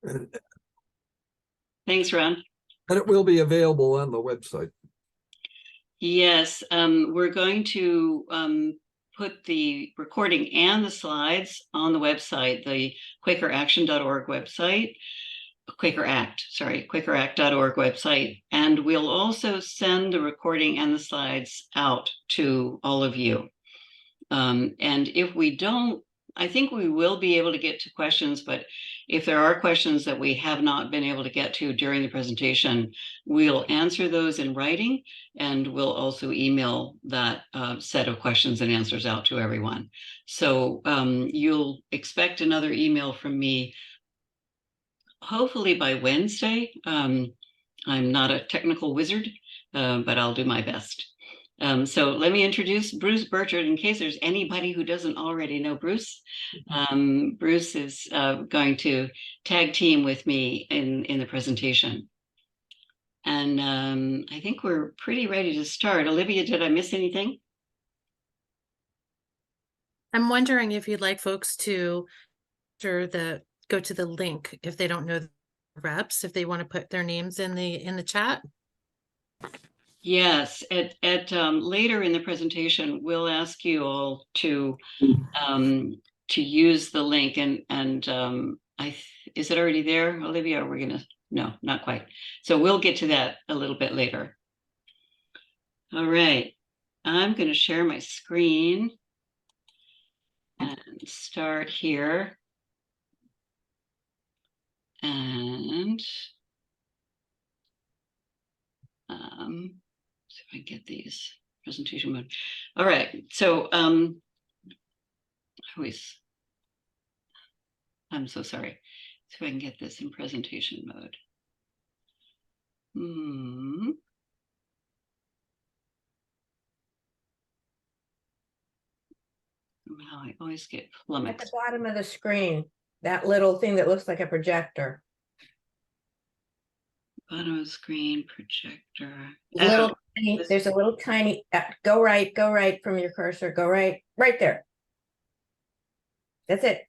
And, Thanks, Ron. and it will be available on the website. Yes, we're going to put the recording and the slides on the website, the QuakerAction.org website, QuakerAct.org website. And we'll also send the recording and the slides out to all of you. And if we don't, I think we will be able to get to questions, but if there are questions that we have not been able to get to during the presentation, we'll answer those in writing, and we'll also email that set of questions and answers out to everyone. So you'll expect another email from me, hopefully by Wednesday. I'm not a technical wizard, but I'll do my best. So let me introduce Bruce Burchard in case there's anybody who doesn't already know Bruce. Bruce is going to tag team with me in the presentation. And I think we're pretty ready to start. Olivia, did I miss anything? I'm wondering if you'd like folks to go to the link if they don't know the reps, if they want to put their names in the chat. Yes, at later in the presentation, we'll ask you all to use the link, and is it already there, Olivia? Or we're gonna no, not quite. So we'll get to that a little bit later. All right, I'm going to share my screen and start here, and see if I get these presentation mode. All right, so I'm so sorry. See if I can get this in presentation mode. Somehow I always get flummoxed. At the bottom of the screen, that little thing that looks like a projector. Bottom of the screen, projector. There's a little tiny, go right from your cursor, go right there. That's it.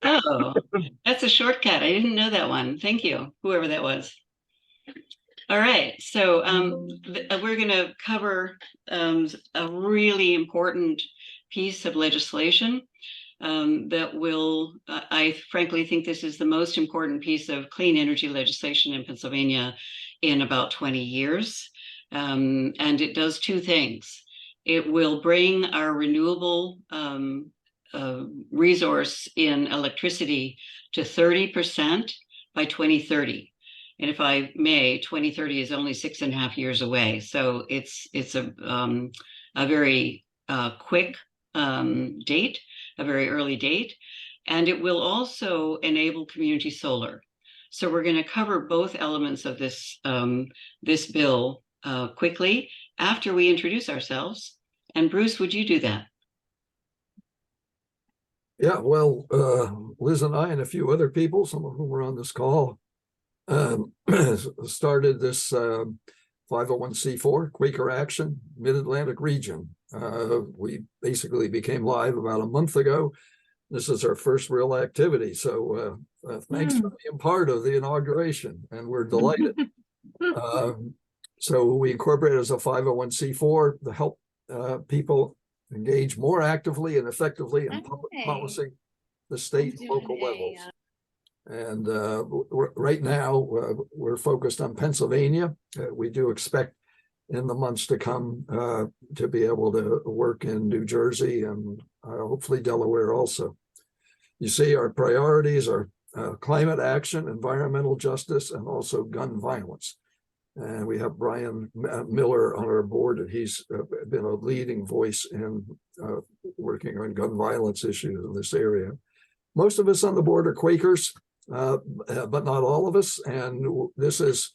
Oh, that's a shortcut. I didn't know that one. Thank you, whoever that was. All right, so we're going to cover a really important piece of legislation that will, I frankly think this is the most important piece of clean energy legislation in Pennsylvania in about 20 years. And it does two things. It will bring our renewable resource in electricity to 30% by 2030. And if I may, 2030 is only 6.5 years away. So it's a very quick date, a very early date. And it will also enable community solar. So we're going to cover both elements of this, this bill quickly after we introduce ourselves. And Bruce, would you do that? Yeah, well, Liz and I and a few other people, some of whom were on this call, started this 501c4 Quaker Action Mid-Atlantic region. We basically became live about a month ago. This is our first real activity. So thanks for being part of the inauguration, and we're delighted. So we incorporated as a 501c4 to help people engage more actively and effectively in public policy, the state and local levels. And right now, we're focused on Pennsylvania. We do expect in the months to come to be able to work in New Jersey and hopefully Delaware also. You see, our priorities are climate action, environmental justice, and also gun violence. And we have Brian Miller on our board, and he's been a leading voice in working on gun violence issues in this area. Most of us on the board are Quakers, but not all of us. And this is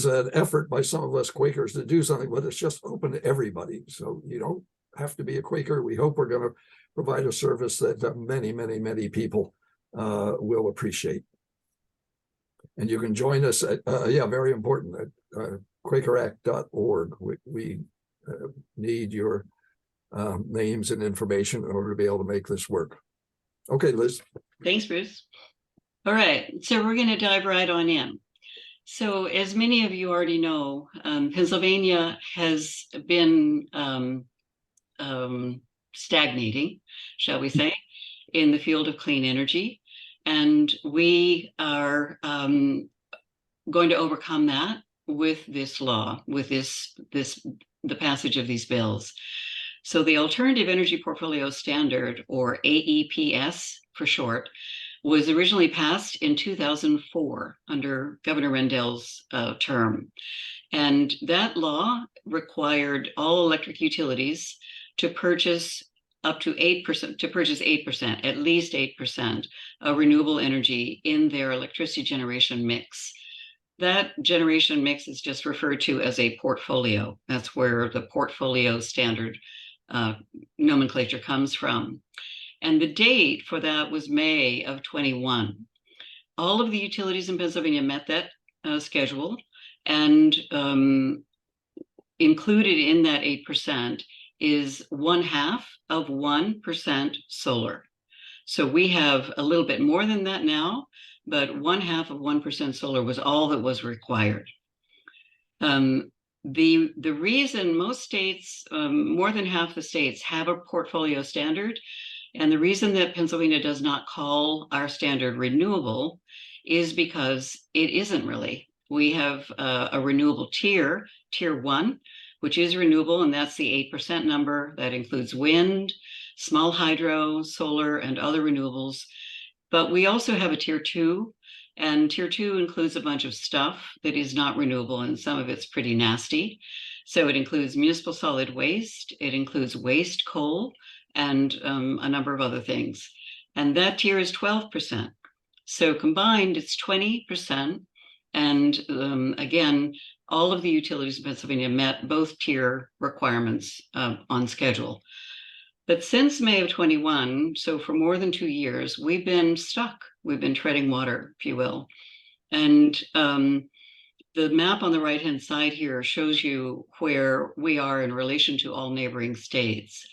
an effort by some of us Quakers to do something, but it's just open to everybody. So you don't have to be a Quaker. We hope we're going to provide a service that many, many, many people will appreciate. And you can join us at, very important, at QuakerAct.org. We need your names and information in order to be able to make this work. Okay, Liz. Thanks, Bruce. All right, so we're going to dive right on in. So as many of you already know, Pennsylvania has been stagnating, shall we say, in the field of clean energy. And we are going to overcome that with this law, with the passage of these bills. So the Alternative Energy Portfolio Standard, or AEPS for short, was originally passed in 2004 under Governor Rendell's term. And that law required all electric utilities to purchase up to 8%, to purchase 8%, at least 8% of renewable energy in their electricity generation mix. That generation mix is just referred to as a portfolio. That's where the portfolio standard nomenclature comes from. And the date for that was May of 21. All of the utilities in Pennsylvania met that schedule, and included in that 8% is 0.5% solar. So we have a little bit more than that now, but 0.5% solar was all that was required. The reason most states, more than half the states, have a portfolio standard, and the reason that Pennsylvania does not call our standard renewable is because it isn't really. We have a renewable tier 1, which is renewable, and that's the 8% number. That includes wind, small hydro, solar, and other renewables. But we also have a tier 2, and tier 2 includes a bunch of stuff that is not renewable, and some of it's pretty nasty. So it includes municipal solid waste, it includes waste coal, and a number of other things. And that tier is 12%. So combined, it's 20%. And again, all of the utilities in Pennsylvania met both tier requirements on schedule. But since May of 21, so for more than 2 years, we've been stuck. We've been treading water, if you will. And the map on the right-hand side here shows you where we are in relation to all neighboring states.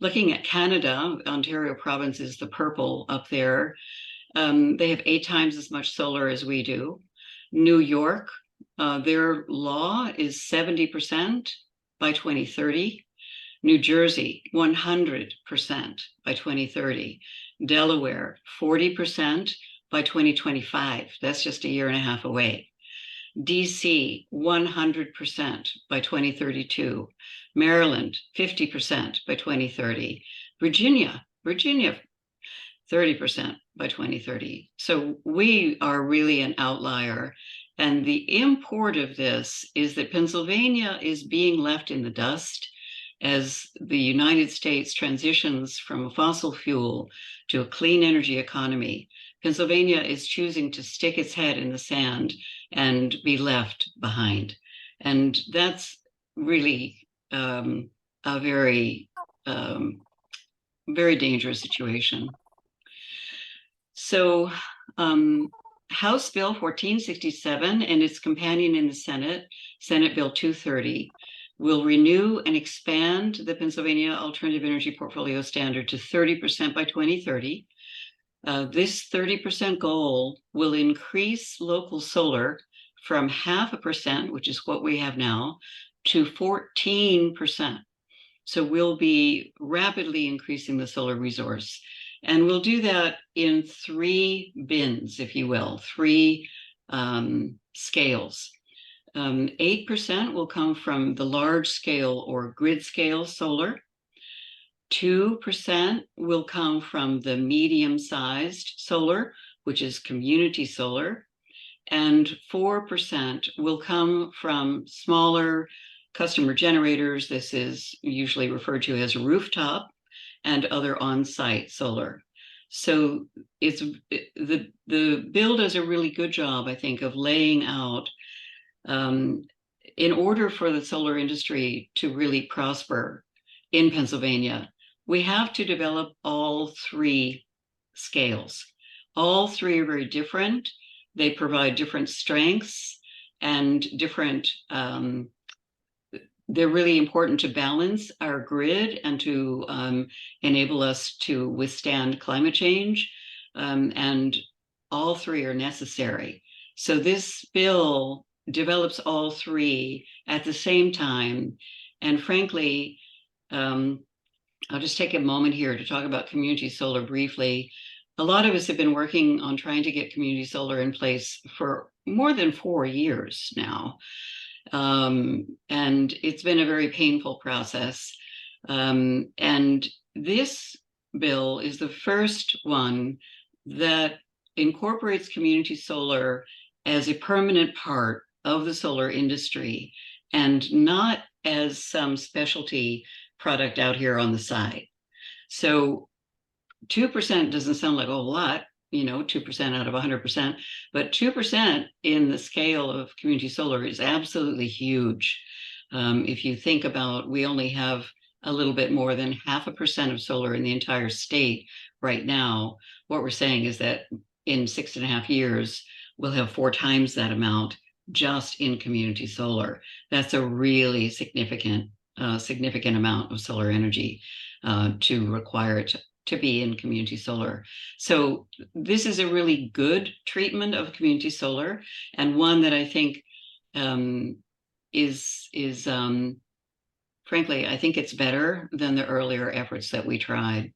Looking at Canada, Ontario province is the purple up there. They have 8 times as much solar as we do. New York, their law is 70% by 2030. New Jersey, 100% by 2030. Delaware, 40% by 2025. That's just a year and a half away. DC, 100% by 2032. Maryland, 50% by 2030. Virginia, 30% by 2030. So we are really an outlier. And the import of this is that Pennsylvania is being left in the dust as the United States transitions from a fossil fuel to a clean energy economy. Pennsylvania is choosing to stick its head in the sand and be left behind. And that's really a very, very dangerous situation. So House Bill 1467 and its companion in the Senate, Senate Bill 230, will renew and expand the Pennsylvania Alternative Energy Portfolio Standard to 30% by 2030. This 30% goal will increase local solar from 0.5%, which is what we have now, to 14%. So we'll be rapidly increasing the solar resource. And we'll do that in 3 bins, if you will, 3 scales. 8% will come from the large scale or grid scale solar. 2% will come from the medium-sized solar, which is community solar. And 4% will come from smaller customer generators. This is usually referred to as rooftop and other on-site solar. So it's the bill does a really good job, I think, of laying out in order for the solar industry to really prosper in Pennsylvania, we have to develop all 3 scales. All 3 are very different. They provide different strengths and different they're really important to balance our grid and to enable us to withstand climate change. And all three are necessary. So this bill develops all three at the same time. And frankly, I'll just take a moment here to talk about community solar briefly. A lot of us have been working on trying to get community solar in place for more than 4 years now. And it's been a very painful process. And this bill is the first one that incorporates community solar as a permanent part of the solar industry and not as some specialty product out here on the side. So 2% doesn't sound like a whole lot, 2% out of 100%, but 2% in the scale of community solar is absolutely huge. If you think about, we only have a little bit more than 0.5% of solar in the entire state right now. What we're saying is that in 6.5 years, we'll have 4 times that amount just in community solar. That's a really significant amount of solar energy to require it to be in community solar. So this is a really good treatment of community solar, and one that I think is frankly, I think it's better than the earlier efforts that we tried.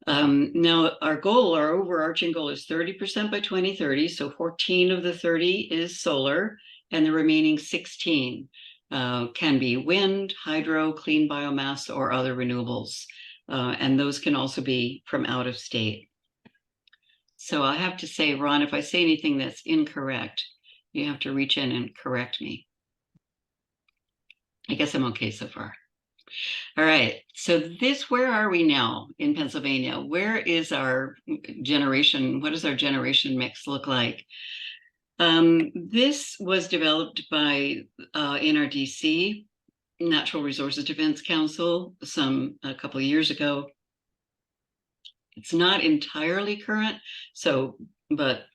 Now, our overarching goal is 30% by 2030. So 14 of the 30 is solar, and the remaining 16 can be wind, hydro, clean biomass, or other renewables. And those can also be from out of state. So I have to say, Ron, if I say anything that's incorrect, you have to reach in and correct me. I guess I'm okay so far. All right, so where are we now in Pennsylvania? Where is our generation? What does our generation mix look like? This was developed by NRDC, Natural Resources Defense Council, a couple of years ago. It's not entirely current, but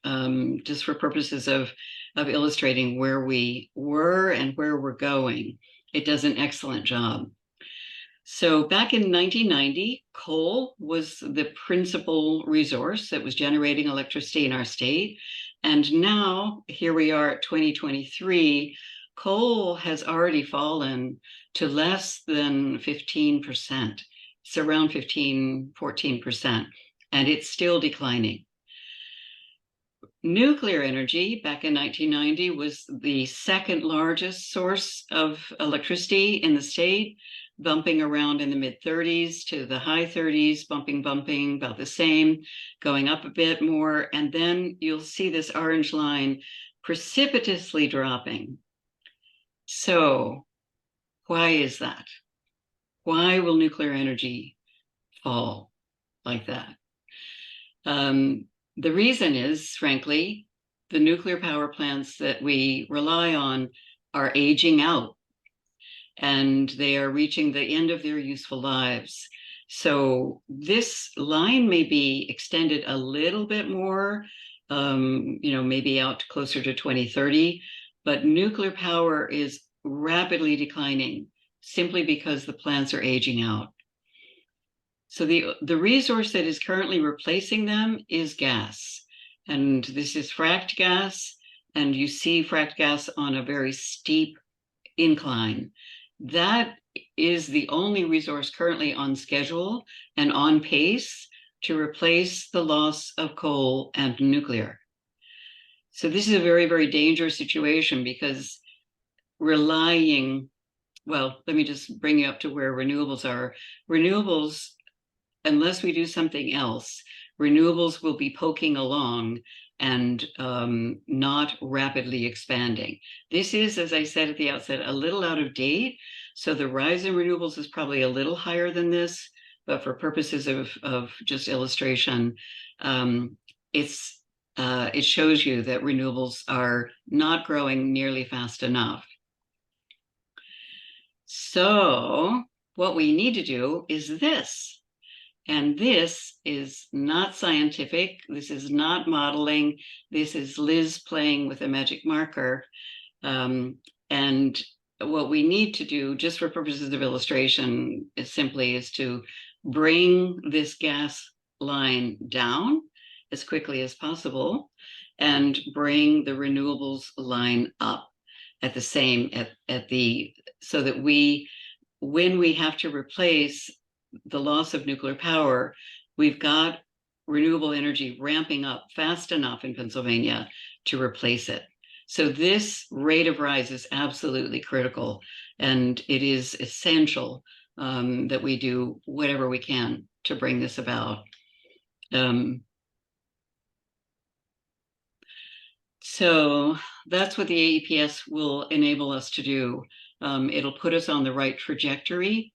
just for purposes of illustrating where we were and where we're going, it does an excellent job. So back in 1990, coal was the principal resource that was generating electricity in our state. And now, here we are at 2023, coal has already fallen to less than 15%. It's around 14%, and it's still declining. Nuclear energy back in 1990 was the second largest source of electricity in the state, bumping around in the mid-30s to the high 30s, bumping about the same, going up a bit more. And then you'll see this orange line precipitously dropping. So why is that? Why will nuclear energy fall like that? The reason is, frankly, the nuclear power plants that we rely on are aging out, and they are reaching the end of their useful lives. So this line may be extended a little bit more, maybe out closer to 2030, but nuclear power is rapidly declining simply because the plants are aging out. So the resource that is currently replacing them is gas. And this is fracked gas, and you see fracked gas on a very steep incline. That is the only resource currently on schedule and on pace to replace the loss of coal and nuclear. So this is a very, very dangerous situation, because let me just bring you up to where renewables are. Renewables, unless we do something else, renewables will be poking along and not rapidly expanding. This is, as I said at the outset, a little out of date. So the rise in renewables is probably a little higher than this, but for purposes of just illustration, it shows you that renewables are not growing nearly fast enough. So what we need to do is this. And this is not scientific. This is not modeling. This is Liz playing with a magic marker. And what we need to do, just for purposes of illustration, is to bring this gas line down as quickly as possible and bring the renewables line up at the same, so that when we have to replace the loss of nuclear power, we've got renewable energy ramping up fast enough in Pennsylvania to replace it. So this rate of rise is absolutely critical, and it is essential that we do whatever we can to bring this about. So that's what the AEPS will enable us to do. It'll put us on the right trajectory,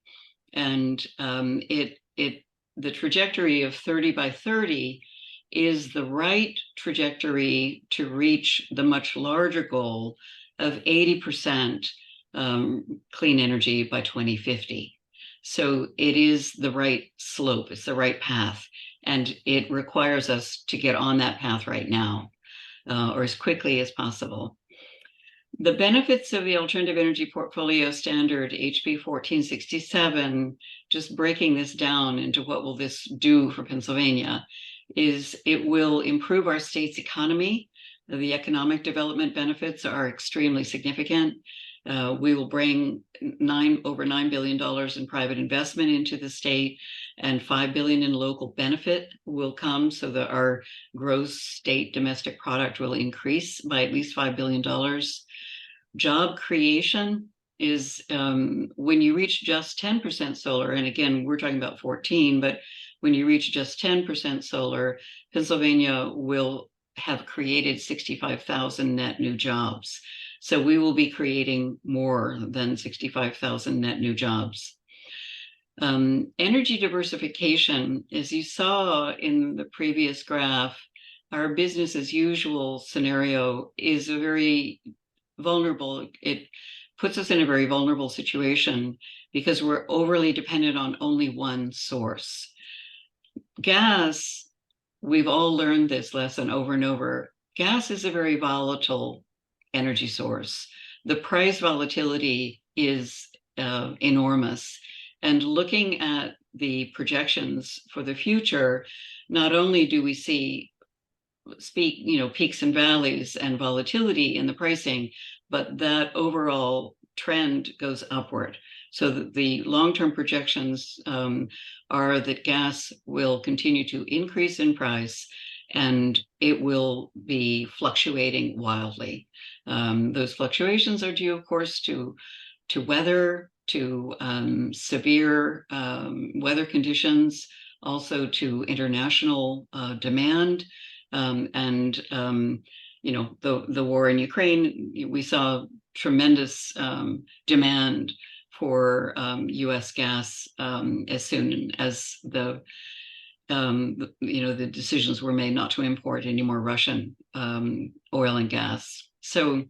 and the trajectory of 30 by 30 is the right trajectory to reach the much larger goal of 80% clean energy by 2050. So it is the right slope, it's the right path, and it requires us to get on that path right now, or as quickly as possible. The benefits of the Alternative Energy Portfolio Standard, HB 1467, just breaking this down into what will this do for Pennsylvania, is it will improve our state's economy. The economic development benefits are extremely significant. We will bring over $9 billion in private investment into the state, and $5 billion in local benefit will come, so that our gross state domestic product will increase by at least $5 billion. Job creation is when you reach just 10% solar, and again, we're talking about 14, but when you reach just 10% solar, Pennsylvania will have created 65,000 net new jobs. So we will be creating more than 65,000 net new jobs. Energy diversification, as you saw in the previous graph, our business as usual scenario is a very vulnerable, it puts us in a very vulnerable situation because we're overly dependent on only one source. Gas, we've all learned this lesson over and over. Gas is a very volatile energy source. The price volatility is enormous. And looking at the projections for the future, not only do we see peaks and valleys and volatility in the pricing, but that overall trend goes upward. So the long-term projections are that gas will continue to increase in price, and it will be fluctuating wildly. Those fluctuations are due, of course, to weather, to severe weather conditions, also to international demand, and the war in Ukraine. We saw tremendous demand for U.S. gas as soon as the decisions were made not to import any more Russian oil and gas. So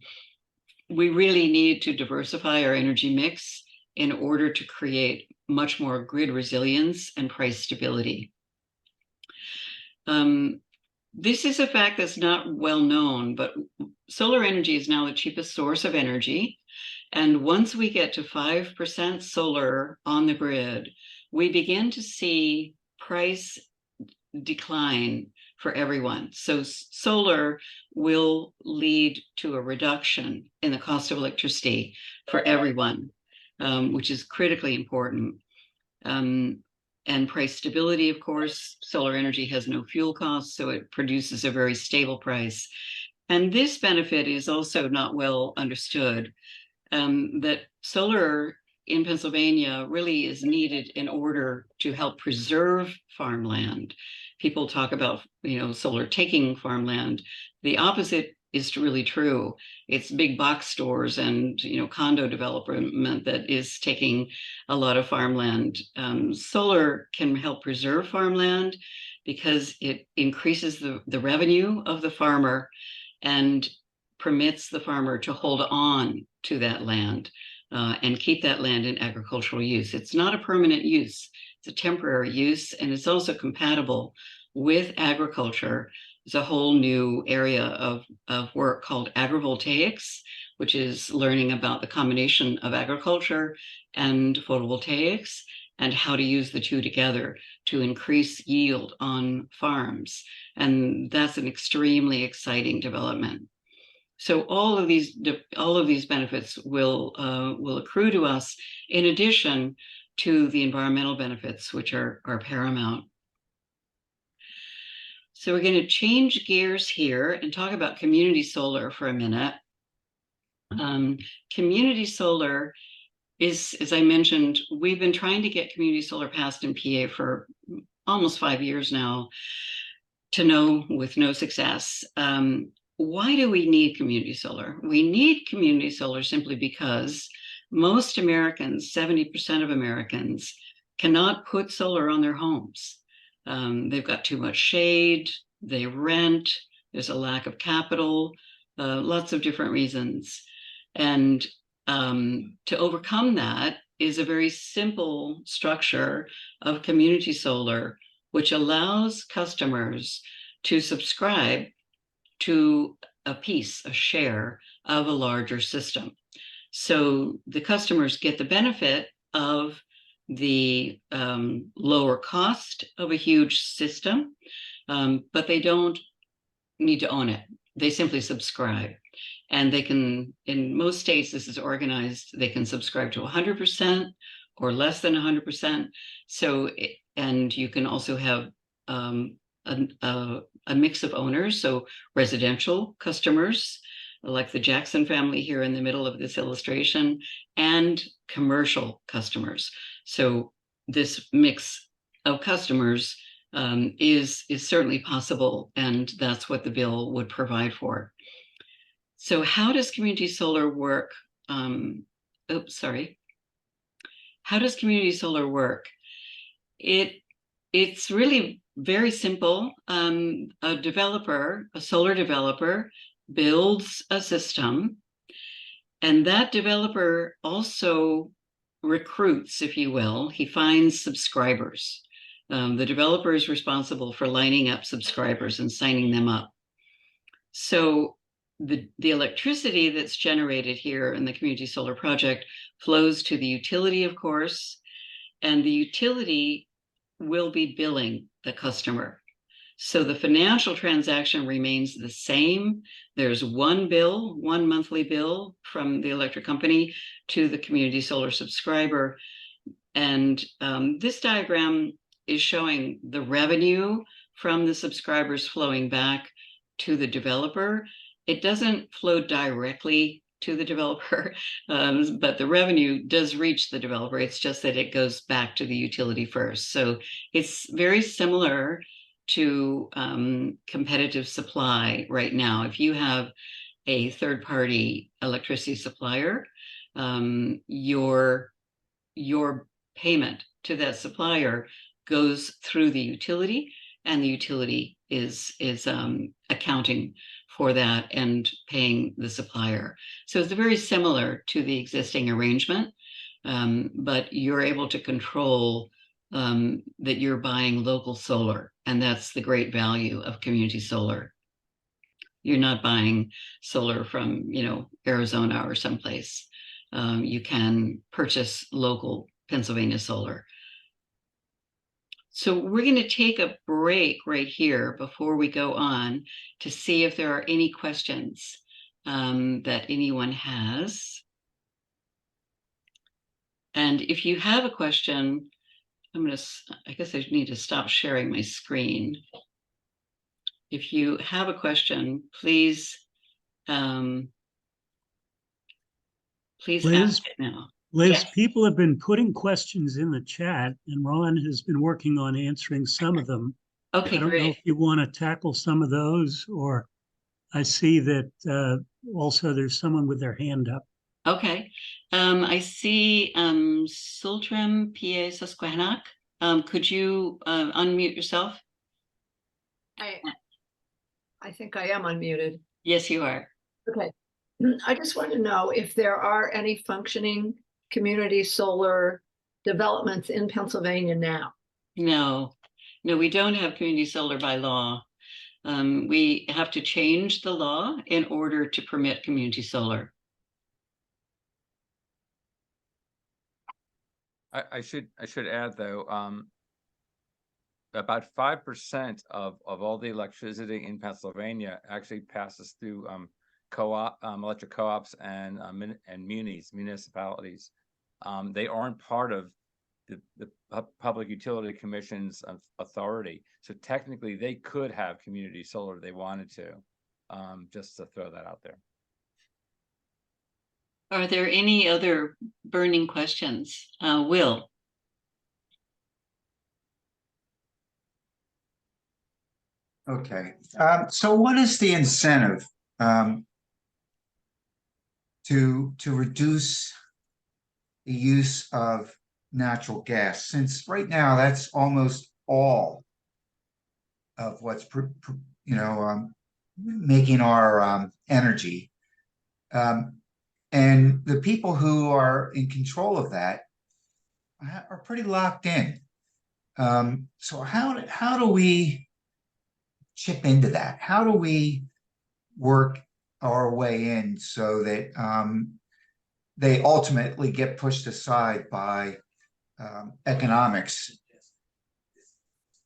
we really need to diversify our energy mix in order to create much more grid resilience and price stability. This is a fact that's not well known, but solar energy is now the cheapest source of energy. And once we get to 5% solar on the grid, we begin to see price decline for everyone. So solar will lead to a reduction in the cost of electricity for everyone, which is critically important. And price stability, of course, solar energy has no fuel costs, so it produces a very stable price. And this benefit is also not well understood, that solar in Pennsylvania really is needed in order to help preserve farmland. People talk about, solar taking farmland. The opposite is really true. It's big box stores and, condo development that is taking a lot of farmland. Solar can help preserve farmland because it increases the revenue of the farmer and permits the farmer to hold on to that land and keep that land in agricultural use. It's not a permanent use, it's a temporary use, and it's also compatible with agriculture. there's a whole new area of work called agrivoltaics, which is learning about the combination of agriculture and photovoltaics and how to use the two together to increase yield on farms. And that's an extremely exciting development. So all of these benefits will accrue to us in addition to the environmental benefits, which are paramount. So we're going to change gears here and talk about community solar for a minute. Community solar is, as I mentioned, we've been trying to get community solar passed in PA for almost 5 years now, with no success. Why do we need community solar? We need community solar simply because most Americans, 70% of Americans, cannot put solar on their homes. They've got too much shade, they rent, there's a lack of capital, lots of different reasons. And to overcome that is a very simple structure of community solar, which allows customers to subscribe to a share of a larger system. So the customers get the benefit of the lower cost of a huge system, but they don't need to own it. They simply subscribe. And they can, in most states, this is organized, they can subscribe to 100% or less than 100%. So, and you can also have a mix of owners, so residential customers, like the Jackson family here in the middle of this illustration, and commercial customers. So this mix of customers is certainly possible, and that's what the bill would provide for. So how does community solar work? How does community solar work? It's really very simple. A solar developer builds a system, and that developer also recruits, if you will. He finds subscribers. The developer is responsible for lining up subscribers and signing them up. So the electricity that's generated here in the community solar project flows to the utility, of course, and the utility will be billing the customer. So the financial transaction remains the same. There's one monthly bill from the electric company to the community solar subscriber. And this diagram is showing the revenue from the subscribers flowing back to the developer. It doesn't flow directly to the developer, but the revenue does reach the developer. It's just that it goes back to the utility first. So it's very similar to competitive supply right now. If you have a third-party electricity supplier, your payment to that supplier goes through the utility, and the utility is accounting for that and paying the supplier. So it's very similar to the existing arrangement, but you're able to control that you're buying local solar, and that's the great value of community solar. You're not buying solar from, Arizona or someplace. You can purchase local Pennsylvania solar. So we're going to take a break right here before we go on to see if there are any questions that anyone has. And if you have a question, I guess I need to stop sharing my screen. If you have a question, please ask it now. Liz, Yes. People have been putting questions in the chat, and Ron has been working on answering some of them. Okay, I don't know great. if you want to tackle some of those, or I see that also there's someone with their hand up. Okay. I see Sultram P.A. Susquehannock. Could you unmute yourself? I think I am unmuted. Yes, you are. Okay. I just want to know if there are any functioning community solar developments in Pennsylvania now. No, we don't have community solar by law. We have to change the law in order to permit community solar. I should add though, about 5% of all the electricity in Pennsylvania actually passes through electric co-ops and municipalities. They aren't part of the Public Utility Commission's authority, so technically they could have community solar if they wanted to. Just to throw that out there. Are there any other burning questions? Will? Okay, so what is the incentive to reduce the use of natural gas? Since right now that's almost all of what's making our energy, and the people who are in control of that are pretty locked in. So how do we chip into that? How do we work our way in so that they ultimately get pushed aside by economics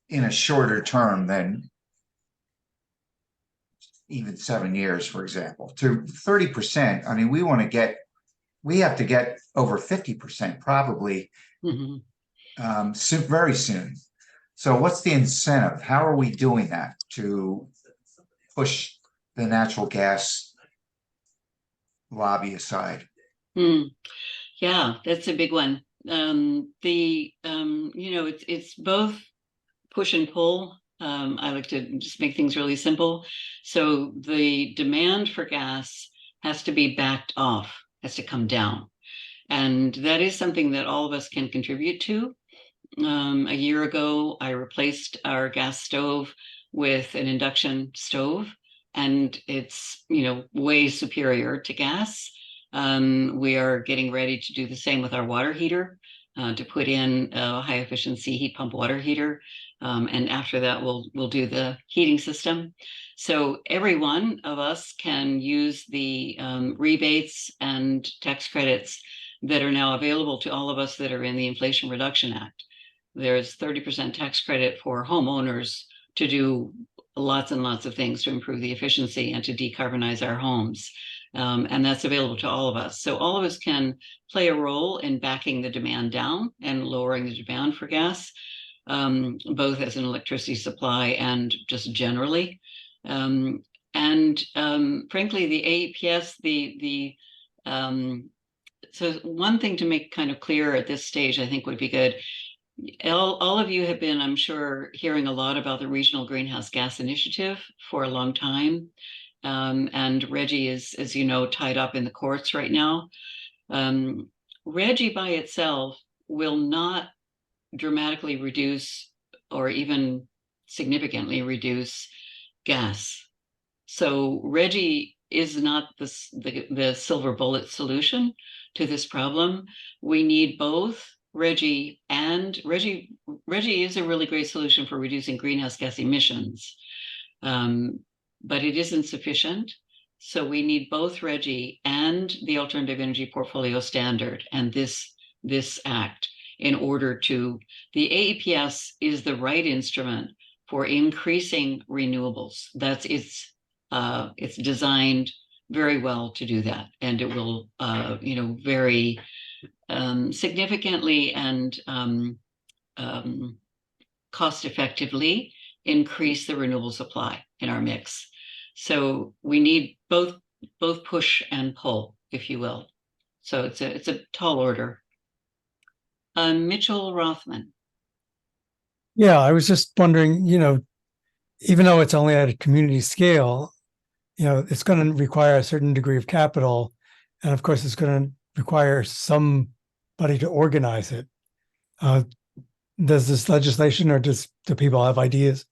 in a shorter term than even 7 years, for example, to 30%? I mean, we have to get over 50% probably very soon. So what's the incentive? How are we doing that to push the natural gas lobby aside? Yeah, that's a big one. It's both push and pull. I like to just make things really simple. So the demand for gas has to be backed off, has to come down. And that is something that all of us can contribute to. A year ago, I replaced our gas stove with an induction stove, and it's, way superior to gas. We are getting ready to do the same with our water heater, to put in a high efficiency heat pump water heater. And after that, we'll do the heating system. So every one of us can use the rebates and tax credits that are now available to all of us that are in the Inflation Reduction Act. There's 30% tax credit for homeowners to do lots and lots of things to improve the efficiency and to decarbonize our homes. And that's available to all of us. So all of us can play a role in backing the demand down and lowering the demand for gas, both as an electricity supply and just generally. Frankly, the AEPS, so one thing to make kind of clear at this stage, I think would be good. All of you have been, I'm sure, hearing a lot about the Regional Greenhouse Gas Initiative for a long time. And RGGI is, as you know, tied up in the courts right now. RGGI by itself will not dramatically reduce or even significantly reduce gas. So RGGI is not the silver bullet solution to this problem. We need both RGGI, and RGGI is a really great solution for reducing greenhouse gas emissions, but it isn't sufficient. So we need both RGGI and the Alternative Energy Portfolio Standard and this act in order to, the AEPS is the right instrument for increasing renewables. It's designed very well to do that, and it will, very significantly and cost effectively increase the renewable supply in our mix. So we need both push and pull, if you will. So it's a tall order. Mitchell Rothman. Yeah, I was just wondering, even though it's only at a community scale, it's going to require a certain degree of capital. And of course, it's going to require somebody to organize it. Does this legislation, or do people have ideas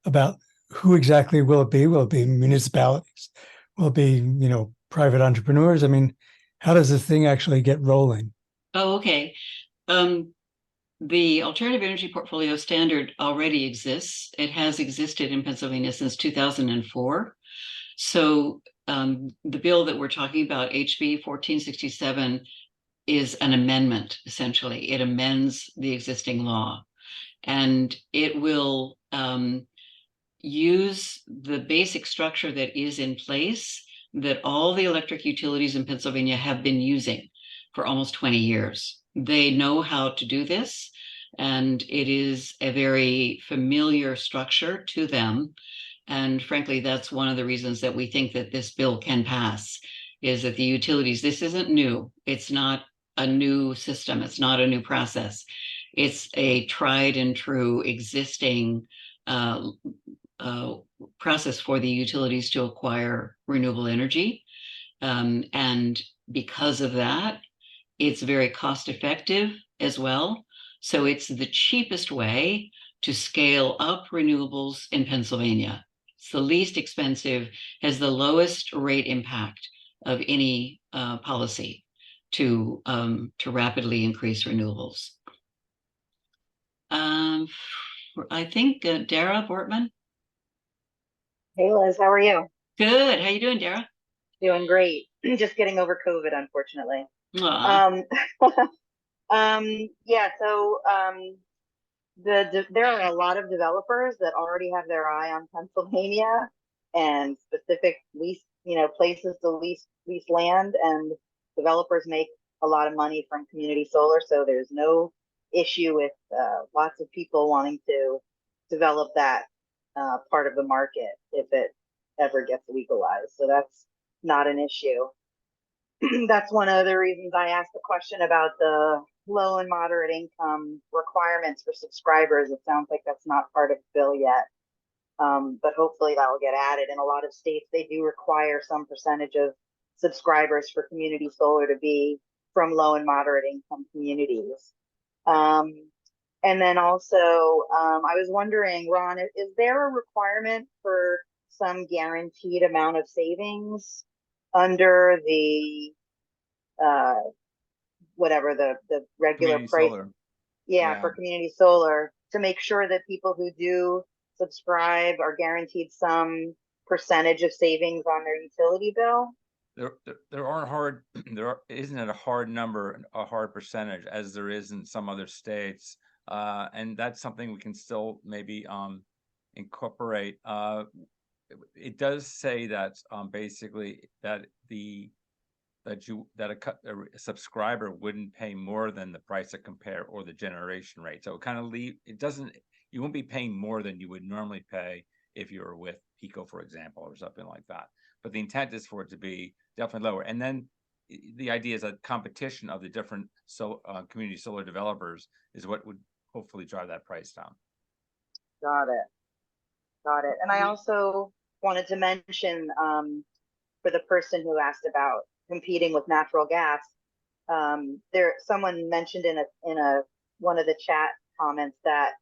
about who exactly will it be? Will it be municipalities? Will it be, private entrepreneurs? I mean, how does this thing actually get rolling? Oh, okay. The alternative energy portfolio standard already exists. It has existed in Pennsylvania since 2004. So the bill that we're talking about, HB 1467, is an amendment, essentially. It amends the existing law. And it will use the basic structure that is in place that all the electric utilities in Pennsylvania have been using for almost 20 years. They know how to do this, and it is a very familiar structure to them. And frankly, that's one of the reasons that we think that this bill can pass, is that the utilities, this isn't new. It's not a new system. It's not a new process. It's a tried and true existing process for the utilities to acquire renewable energy. And because of that, it's very cost effective as well. So it's the cheapest way to scale up renewables in Pennsylvania. It's the least expensive, has the lowest rate impact of any policy to rapidly increase renewables. I think Dara Bortman. Hey Liz, how are you? Good. How you doing, Dara? Doing great. Just getting over COVID, unfortunately. Aw. Yeah, so there are a lot of developers that already have their eye on Pennsylvania and specific lease, places to lease land, and developers make a lot of money from community solar, so there's no issue with lots of people wanting to develop that part of the market if it ever gets legalized. So that's not an issue. That's one of the reasons I asked the question about the low and moderate income requirements for subscribers. It sounds like that's not part of the bill yet, but hopefully that will get added. In a lot of states, they do require some percentage of subscribers for community solar to be from low and moderate income communities. And then also, I was wondering, Ron, is there a requirement for some guaranteed amount of savings under the whatever the regular Community price? solar. Yeah, for community solar, to make sure that people who do subscribe are guaranteed some percentage of savings on their utility bill? There isn't a hard number, a hard percentage, as there is in some other states. And that's something we can still maybe incorporate. It does say that basically that a subscriber wouldn't pay more than the price of compare or the generation rate. So you won't be paying more than you would normally pay if you were with PECO, for example, or something like that. But the intent is for it to be definitely lower. And then the idea is that competition of the different community solar developers is what would hopefully drive that price down. Got it. And I also wanted to mention, for the person who asked about competing with natural gas, someone mentioned in one of the chat comments that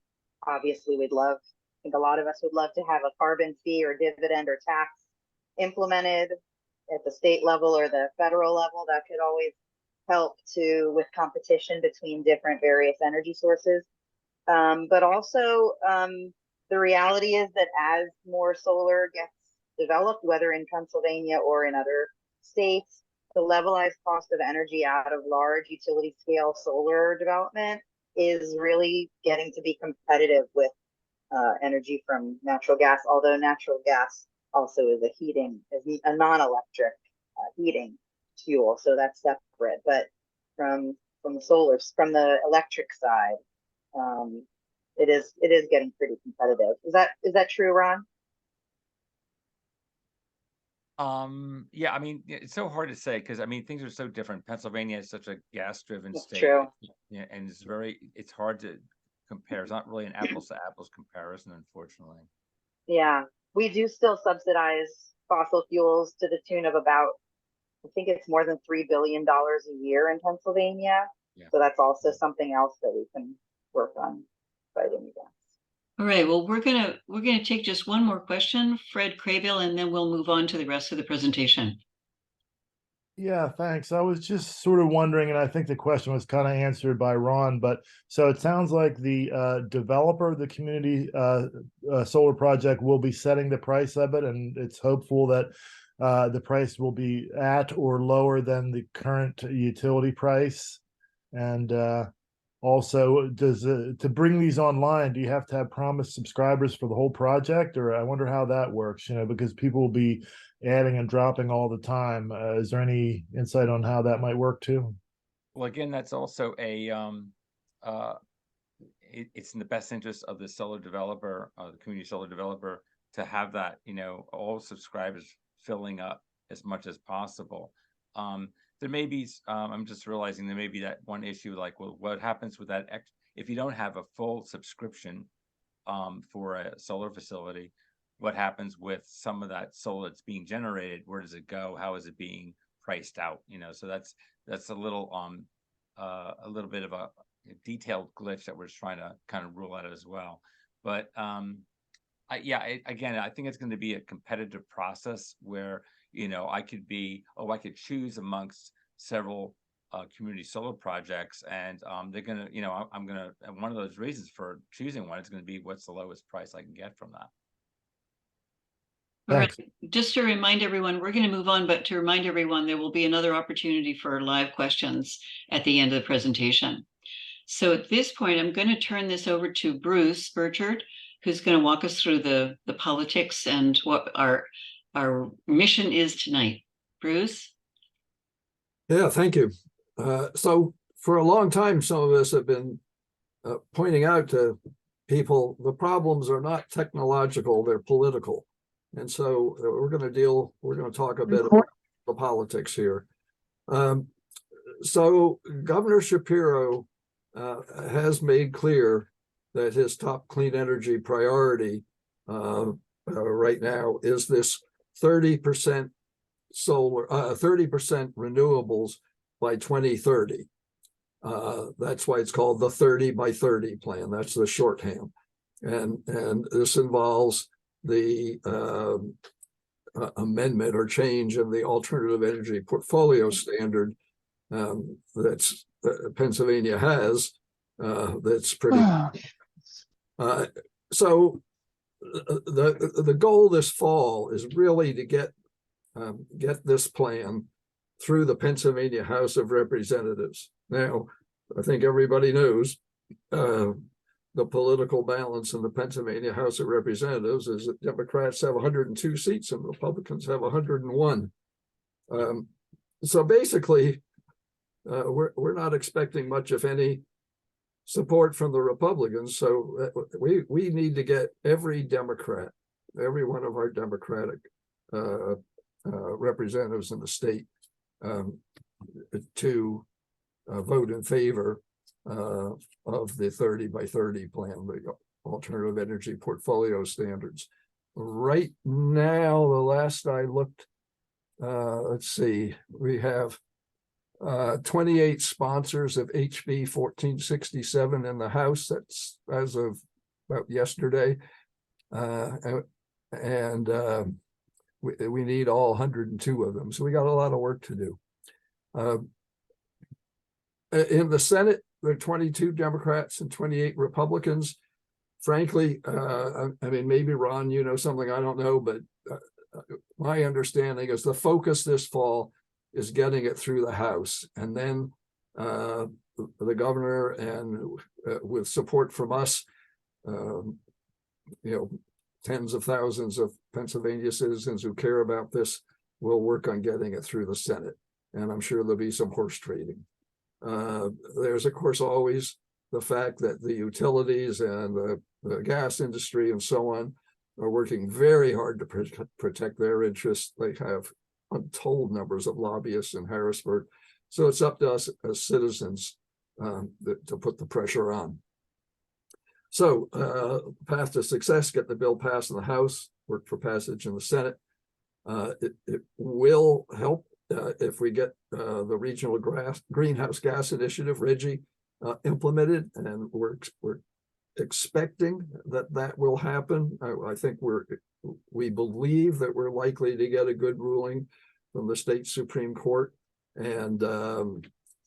obviously I think a lot of us would love to have a carbon fee or dividend or tax implemented at the state level or the federal level. That could always help with competition between different various energy sources. But also, the reality is that as more solar gets developed, whether in Pennsylvania or in other states, the levelized cost of energy out of large utility scale solar development is really getting to be competitive with energy from natural gas, although natural gas also is a non-electric heating fuel, so that's separate. But from the electric side, it is getting pretty competitive. Is that true, Ron? Yeah, I mean, it's so hard to say because I mean things are so different. Pennsylvania is such a gas-driven state. True. Yeah, and it's hard to compare. It's not really an apples to apples comparison, unfortunately. Yeah, we do still subsidize fossil fuels to the tune of about, I think it's more than $3 billion a year in Pennsylvania. Yeah. So that's also something else that we can work on fighting against. All right, well, we're gonna take just one more question, Fred Craybill, and then we'll move on to the rest of the presentation. Yeah, thanks. I was just sort of wondering, and I think the question was kind of answered by Ron, but so it sounds like the developer of the community solar project will be setting the price of it, and it's hopeful that the price will be at or lower than the current utility price. And also, to bring these online, do you have to have promised subscribers for the whole project? Or I wonder how that works, because people will be adding and dropping all the time. Is there any insight on how that might work too? Well, again, that's also it's in the best interest of the solar developer, the community solar developer, to have that, all subscribers filling up as much as possible. There may be, I'm just realizing there may be that one issue, like, well, what happens with that if you don't have a full subscription for a solar facility? What happens with some of that solar that's being generated? Where does it go? How is it being priced out? So that's a little bit of a detailed glitch that we're trying to kind of rule out as well. But again, I think it's going to be a competitive process where I could choose amongst several community solar projects, and they're gonna, I'm gonna, and one of those reasons for choosing one is going to be what's the lowest price I can get from that. All right, just to remind everyone, we're going to move on, but to remind everyone, there will be another opportunity for live questions at the end of the presentation. So at this point, I'm going to turn this over to Bruce Burchard, who's going to walk us through the politics and what our mission is tonight. Bruce? Yeah, thank you. So for a long time, some of us have been pointing out to people, the problems are not technological, they're political. And so we're going to talk a bit about the politics here. So Governor Shapiro has made clear that his top clean energy priority right now is this 30% solar, 30% renewables by 2030. That's why it's called the 30 by 30 plan. That's the shorthand. And this involves the amendment or change of the alternative energy portfolio standard that's Pennsylvania has. That's pretty. So the goal this fall is really to get this plan through the Pennsylvania House of Representatives. Now, I think everybody knows the political balance in the Pennsylvania House of Representatives is that Democrats have 102 seats and Republicans have 101. So basically, we're not expecting much, if any, support from the Republicans. So we need to get every Democrat, every one of our Democratic representatives in the state to vote in favor of the 30 by 30 plan, the alternative energy portfolio standards. Right now, the last I looked, let's see, we have 28 sponsors of HB 1467 in the House. That's as of about yesterday. And we need all 102 of them. So we got a lot of work to do. In the Senate, there are 22 Democrats and 28 Republicans. Frankly, I mean, maybe Ron, you know something I don't know, but my understanding is the focus this fall is getting it through the House, and then the governor and with support from us, tens of thousands of Pennsylvania citizens who care about this will work on getting it through the Senate, and I'm sure there'll be some horse trading. There's of course always the fact that the utilities and the gas industry and so on are working very hard to protect their interests. They have untold numbers of lobbyists in Harrisburg. So it's up to us as citizens to put the pressure on. So path to success, get the bill passed in the House, work for passage in the Senate. It will help if we get the Regional Greenhouse Gas Initiative, RGGI, implemented, and we're expecting that will happen. I think we believe that we're likely to get a good ruling from the state Supreme Court and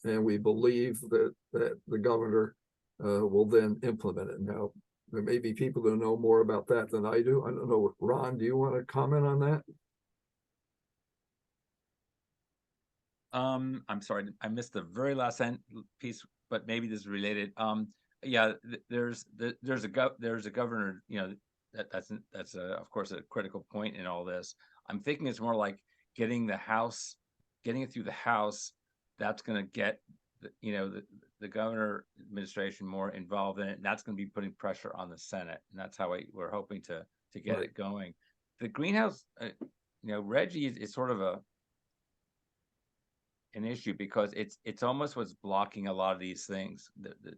we believe that the governor will then implement it. Now, there may be people that know more about that than I do. I don't know. Ron, do you want to comment on that? I'm sorry, I missed the very last piece, but maybe this is related. Yeah, there's a governor, you know, that's of course a critical point in all this. I'm thinking it's more like getting it through the House. That's going to get the governor administration more involved in it, and that's going to be putting pressure on the Senate, and that's how we're hoping to get it going. The greenhouse, Reggie is sort of an issue because it's almost what's blocking a lot of these things,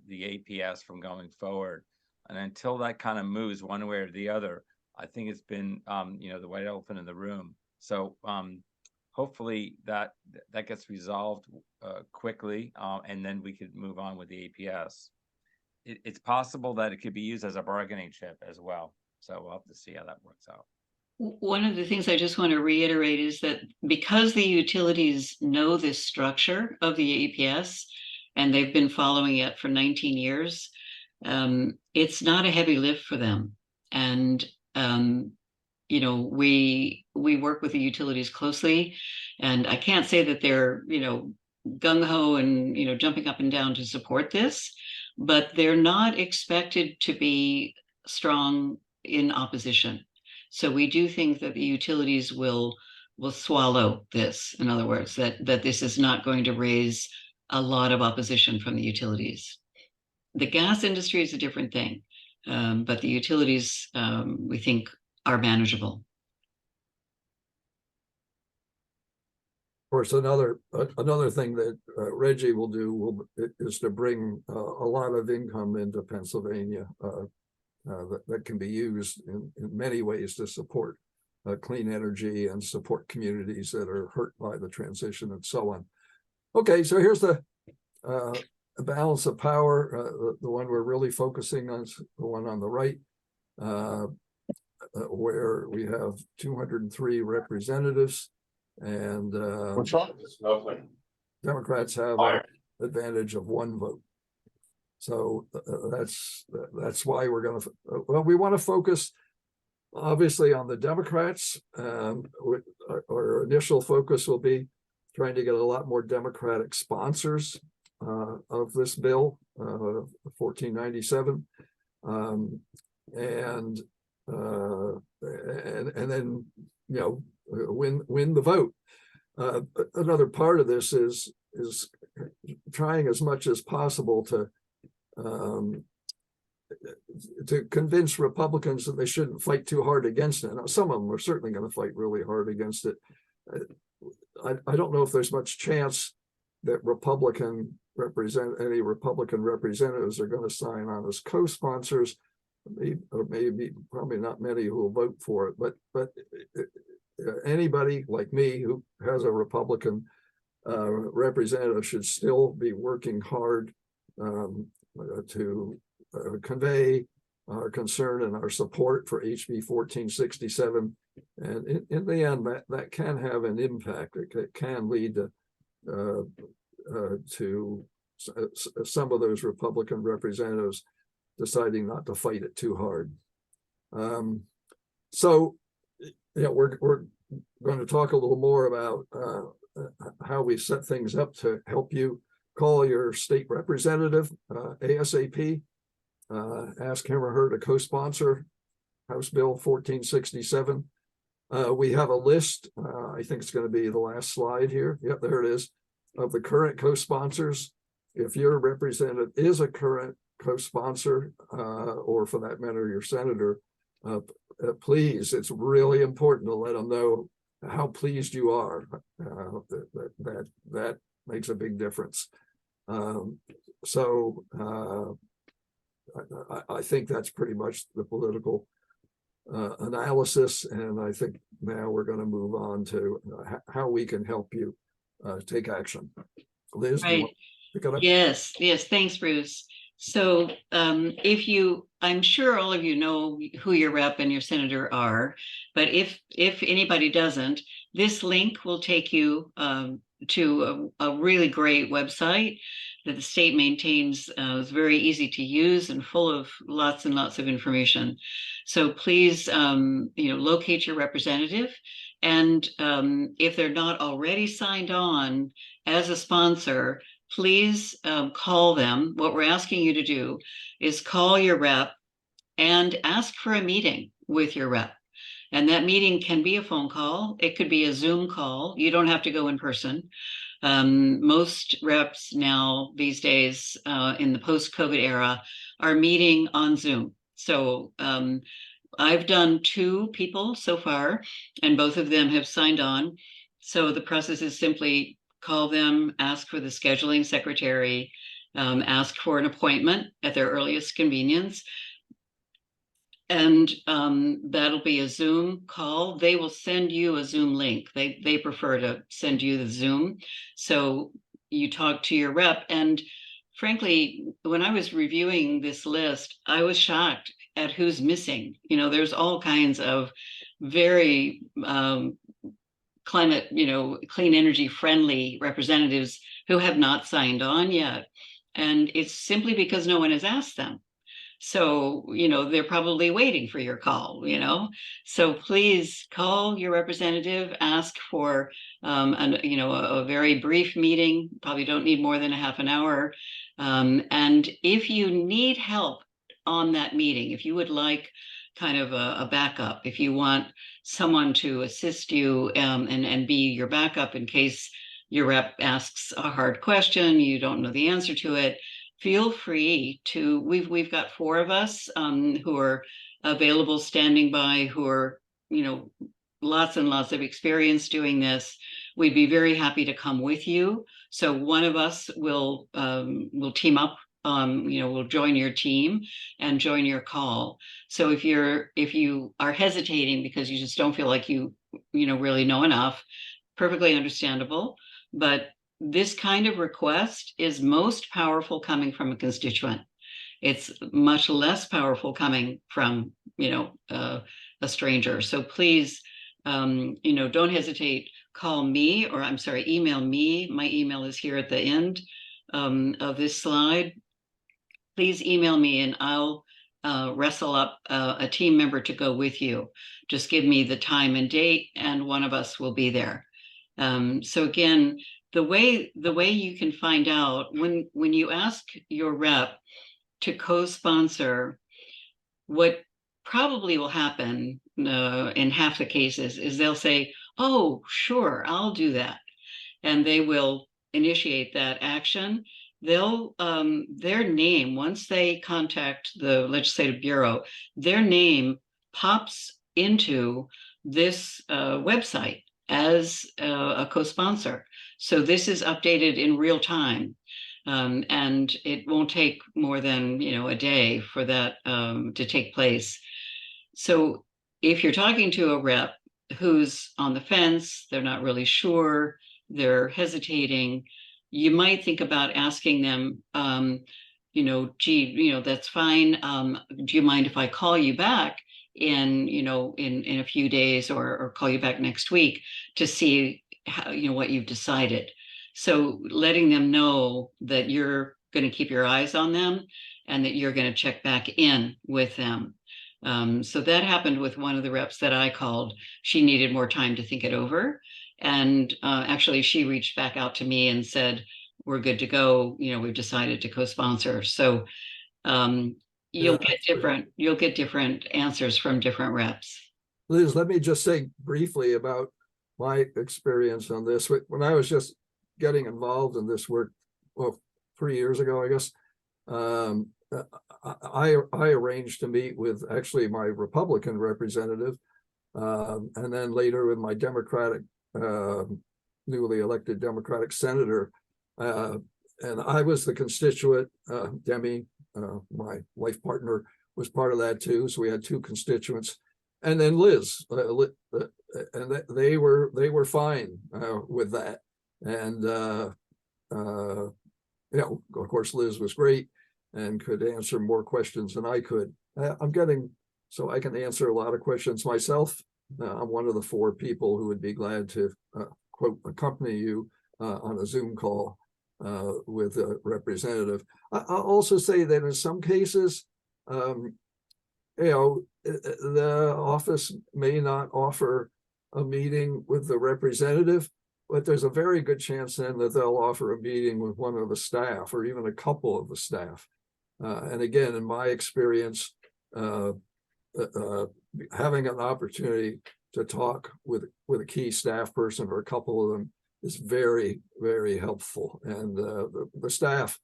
the APS from going forward, and until that kind of moves one way or the other, I think it's been the white elephant in the room. So hopefully that gets resolved quickly, and then we could move on with the APS. It's possible that it could be used as a bargaining chip as well. So we'll have to see how that works out. One of the things I just want to reiterate is that because the utilities know this structure of the APS and they've been following it for 19 years, it's not a heavy lift for them. And we work with the utilities closely, and I can't say that they're gung-ho and jumping up and down to support this, but they're not expected to be strong in opposition. So we do think that the utilities will swallow this. In other words, that this is not going to raise a lot of opposition from the utilities. The gas industry is a different thing, but the utilities, we think, are manageable. Of course, another thing that Reggie will do is to bring a lot of income into Pennsylvania that can be used in many ways to support clean energy and support communities that are hurt by the transition and so on. Okay, so here's the balance of power. The one we're really focusing on is the one on the right, where we have 203 representatives, and Democrats have an advantage of 1 vote. So that's why we're going to, we want to focus obviously on the Democrats. Our initial focus will be trying to get a lot more Democratic sponsors of this bill, 1497, and then win the vote. Another part of this is trying as much as possible to convince Republicans that they shouldn't fight too hard against it. Now, some of them are certainly going to fight really hard against it. I don't know if there's much chance that any Republican representatives are going to sign on as co-sponsors, or maybe probably not many who will vote for it, but anybody like me who has a Republican representative should still be working hard to convey our concern and our support for HB 1467. And in the end, that can have an impact. It can lead to some of those Republican representatives deciding not to fight it too hard. So we're going to talk a little more about how we set things up to help you. Call your state representative ASAP. Ask him or her to co-sponsor House Bill 1467. We have a list. I think it's going to be the last slide here. Yep, there it is, of the current co-sponsors. If your representative is a current co-sponsor, or for that matter, your senator, please, it's really important to let them know how pleased you are. That makes a big difference. I think that's pretty much the political analysis, and I think now we're going to move on to how we can help you take action. Liz, right. Pick it up? Yes, thanks, Bruce. So I'm sure all of you know who your rep and your senator are, but if anybody doesn't, this link will take you to a really great website that the state maintains. It's very easy to use and full of lots and lots of information. So please, locate your representative. And if they're not already signed on as a sponsor, please call them. What we're asking you to do is call your rep and ask for a meeting with your rep. And that meeting can be a phone call. It could be a Zoom call. You don't have to go in person. Most reps now these days in the post-COVID era are meeting on Zoom. So I've done 2 people so far, and both of them have signed on. So the process is simply call them, ask for the scheduling secretary, ask for an appointment at their earliest convenience. And that'll be a Zoom call. They will send you a Zoom link. They prefer to send you the Zoom. So you talk to your rep. And frankly, when I was reviewing this list, I was shocked at who's missing. There's all kinds of very climate, clean energy friendly representatives who have not signed on yet. And it's simply because no one has asked them. So, they're probably waiting for your call, So please call your representative, ask for, a very brief meeting, probably don't need more than a half an hour. And if you need help on that meeting, if you would like kind of a backup, if you want someone to assist you and be your backup in case your rep asks a hard question, you don't know the answer to it, feel free to, we've got 4 of us who are available, standing by, who are, lots and lots of experience doing this. We'd be very happy to come with you. So one of us will team up, we'll join your team and join your call. So if you are hesitating because you just don't feel like you really know enough, perfectly understandable. But this kind of request is most powerful coming from a constituent. It's much less powerful coming from, a stranger. So please, don't hesitate. Call me, or I'm sorry, email me. My email is here at the end of this slide. Please email me and I'll wrestle up a team member to go with you. Just give me the time and date and one of us will be there. So again, the way you can find out when you ask your rep to co-sponsor, what probably will happen in half the cases is they'll say, oh, sure, I'll do that. And they will initiate that action. They'll, their name, once they contact the Legislative Bureau, their name pops into this website as a co-sponsor. So this is updated in real time. And it won't take more than, a day for that to take place. So if you're talking to a rep who's on the fence, they're not really sure, they're hesitating, you might think about asking them, gee, that's fine. Do you mind if I call you back in a few days or call you back next week to see how, what you've decided? So letting them know that you're going to keep your eyes on them and that you're going to check back in with them. So that happened with one of the reps that I called. She needed more time to think it over. And actually, she reached back out to me and said, we're good to go. We've decided to co-sponsor. So you'll get different answers from different reps. Liz, let me just say briefly about my experience on this. When I was just getting involved in this work, 3 years ago, I guess, I arranged to meet with actually my Republican representative, and then later with my Democratic, newly elected Democratic senator. And I was the constituent. Demi, my life partner, was part of that too. So we had 2 constituents. And then Liz, and they were fine with that. And of course, Liz was great and could answer more questions than I could. So I can answer a lot of questions myself. I'm one of the 4 people who would be glad to quote accompany you on a Zoom call with a representative. I'll also say that in some cases, the office may not offer a meeting with the representative, but there's a very good chance then that they'll offer a meeting with one of the staff or even a couple of the staff. And again, in my experience, having an opportunity to talk with a key staff person or a couple of them is very, very helpful. And the staff,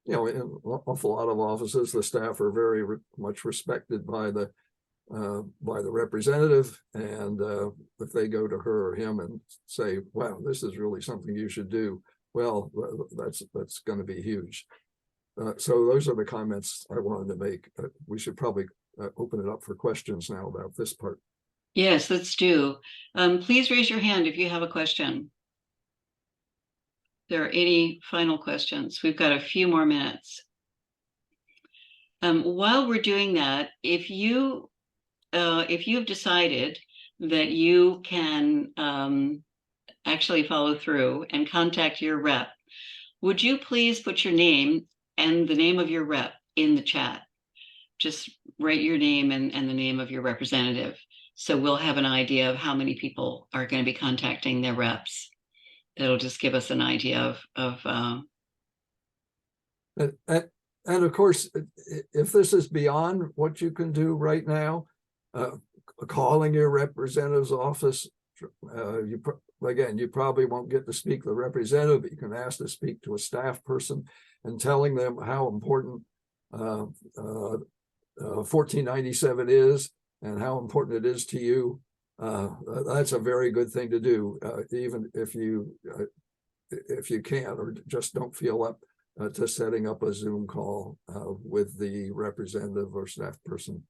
in an awful lot of offices, the staff are very much respected by the representative. And if they go to her or him and say, wow, this is really something you should do, well, that's going to be huge. So those are the comments I wanted to make. We should probably open it up for questions now about this part. Yes, let's do. Please raise your hand if you have a question. There are any final questions? We've got a few more minutes. While we're doing that, if you've decided that you can actually follow through and contact your rep, would you please put your name and the name of your rep in the chat? Just write your name and the name of your representative. So we'll have an idea of how many people are going to be contacting their reps. It'll just give us an idea of and of course, if this is beyond what you can do right now, calling your representative's office, you probably won't get to speak to the representative, but you can ask to speak to a staff person and telling them how important 1497 is and how important it is to you. That's a very good thing to do, even if you can't or just don't feel up to setting up a Zoom call with the representative or staff person.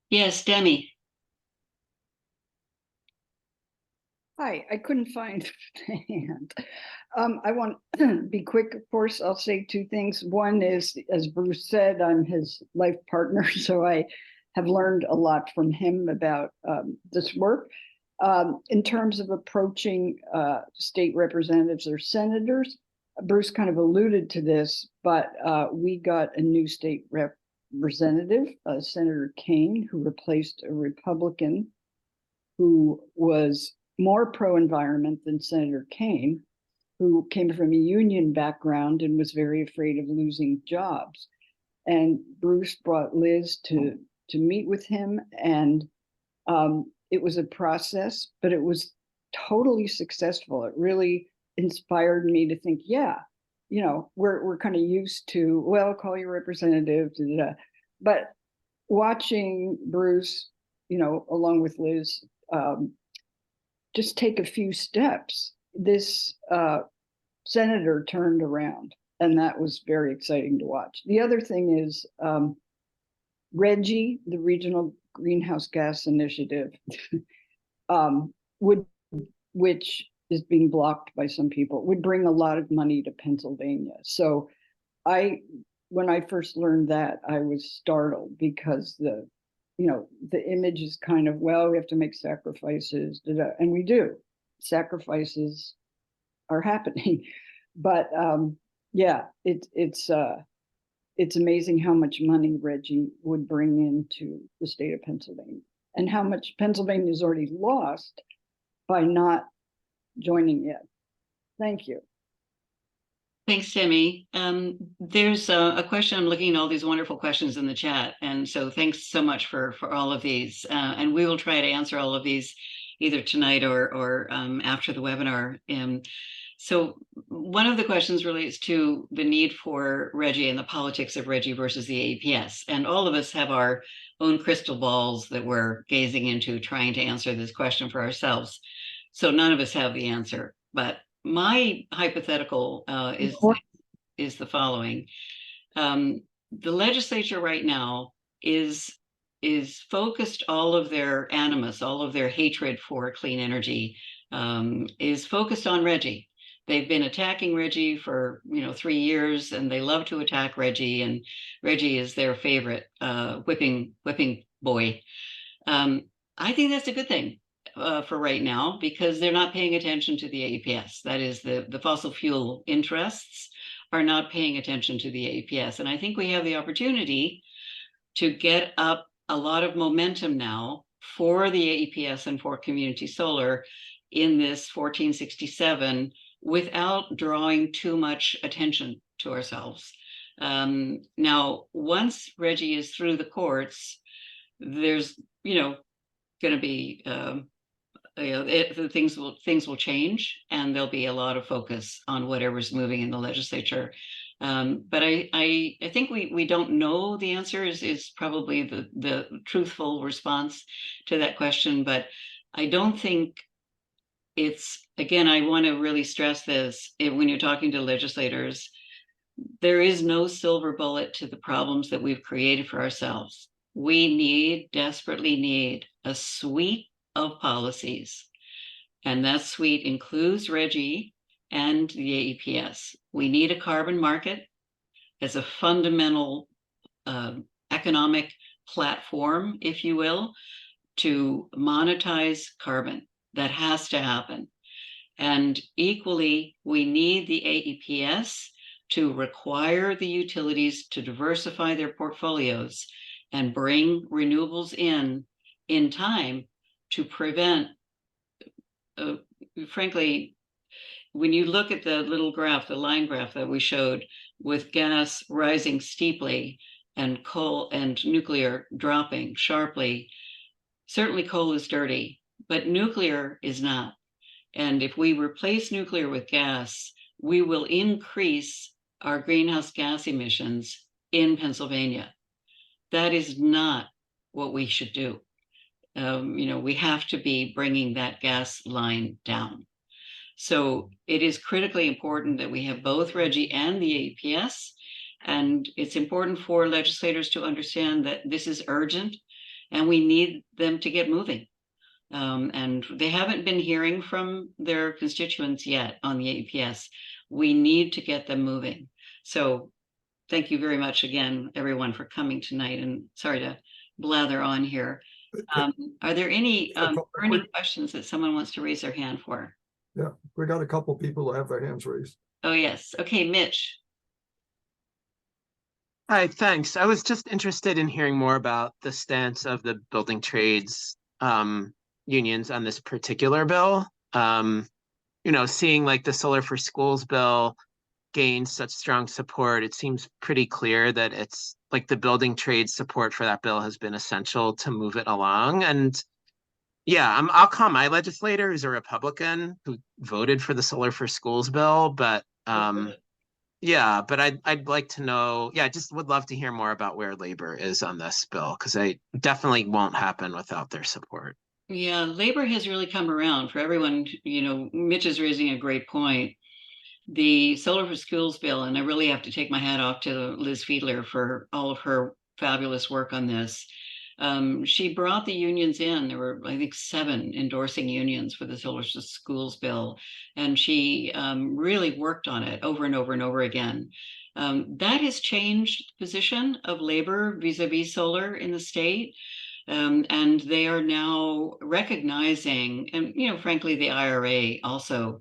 Yes, Demi. Hi, I couldn't find the hand. I want to be quick. Of course, I'll say two things. One is, as Bruce said, I'm his life partner, so I have learned a lot from him about this work. In terms of approaching state representatives or senators, Bruce kind of alluded to this, but we got a new state representative, Senator Kaine, who replaced a Republican who was more pro-environment than Senator Kaine, who came from a union background and was very afraid of losing jobs. And Bruce brought Liz to meet with him, and it was a process, but it was totally successful. It really inspired me to think, yeah, we're kind of used to, well, call your representative, but watching Bruce, along with Liz, just take a few steps, this senator turned around, and that was very exciting to watch. The other thing is RGGI, the Regional Greenhouse Gas Initiative, which is being blocked by some people, would bring a lot of money to Pennsylvania. So when I first learned that, I was startled because the image is kind of, well, we have to make sacrifices, and we do. Sacrifices are happening, but yeah, it's amazing how much money RGGI would bring into the state of Pennsylvania, and how much Pennsylvania has already lost by not joining yet. Thank you. Thanks, Demi. There's a question. I'm looking at all these wonderful questions in the chat. And so thanks so much for all of these. And we will try to answer all of these either tonight or after the webinar. So one of the questions relates to the need for RGGI and the politics of RGGI versus the APS. And all of us have our own crystal balls that we're gazing into, trying to answer this question for ourselves. So none of us have the answer, but my hypothetical is the following. The legislature right now is focused, all of their animus, all of their hatred for clean energy is focused on RGGI. They've been attacking RGGI for 3 years, and they love to attack RGGI, and RGGI is their favorite whipping boy. I think that's a good thing. for right now because they're not paying attention to the AEPS. That is, the fossil fuel interests are not paying attention to the AEPS. And I think we have the opportunity to get up a lot of momentum now for the AEPS and for community solar in this 1467 without drawing too much attention to ourselves. Now, once Reggie is through the courts, there's, going to be, things will change, and there'll be a lot of focus on whatever's moving in the legislature. But I think we don't know the answer is probably the truthful response to that question. But I don't think it's, again, I want to really stress this when you're talking to legislators, there is no silver bullet to the problems that we've created for ourselves. We desperately need a suite of policies. And that suite includes RGGI and the AEPS. We need a carbon market as a fundamental economic platform, if you will, to monetize carbon. That has to happen. And equally, we need the AEPS to require the utilities to diversify their portfolios and bring renewables in time to prevent, frankly, when you look at the little graph, the line graph that we showed with gas rising steeply and coal and nuclear dropping sharply, certainly coal is dirty, but nuclear is not. And if we replace nuclear with gas, we will increase our greenhouse gas emissions in Pennsylvania. That is not what we should do. We have to be bringing that gas line down. So it is critically important that we have both RGGI and the AEPS. And it's important for legislators to understand that this is urgent and we need them to get moving. And they haven't been hearing from their constituents yet on the AEPS. We need to get them moving. So thank you very much again, everyone, for coming tonight. And sorry to blather on here. Are there any burning questions that someone wants to raise their hand for? Yeah, we got a couple people who have their hands raised. Oh, yes. Okay, Mitch. Hi, thanks. I was just interested in hearing more about the stance of the building trades unions on this particular bill. Seeing like the Solar for Schools bill gained such strong support, it seems pretty clear that it's like the building trades support for that bill has been essential to move it along. And yeah, I'll call my legislator, who's a Republican, who voted for the Solar for Schools bill, but yeah, but I'd like to know, I just would love to hear more about where labor is on this bill, because it definitely won't happen without their support. Yeah, labor has really come around for everyone. Mitch is raising a great point. The Solar for Schools bill, and I really have to take my hat off to Liz Fiedler for all of her fabulous work on this. She brought the unions in. There were, I think, 7 endorsing unions for the Solar for Schools bill, and she really worked on it over and over and over again. That has changed the position of labor vis-a-vis solar in the state. And they are now recognizing, and frankly, the IRA also,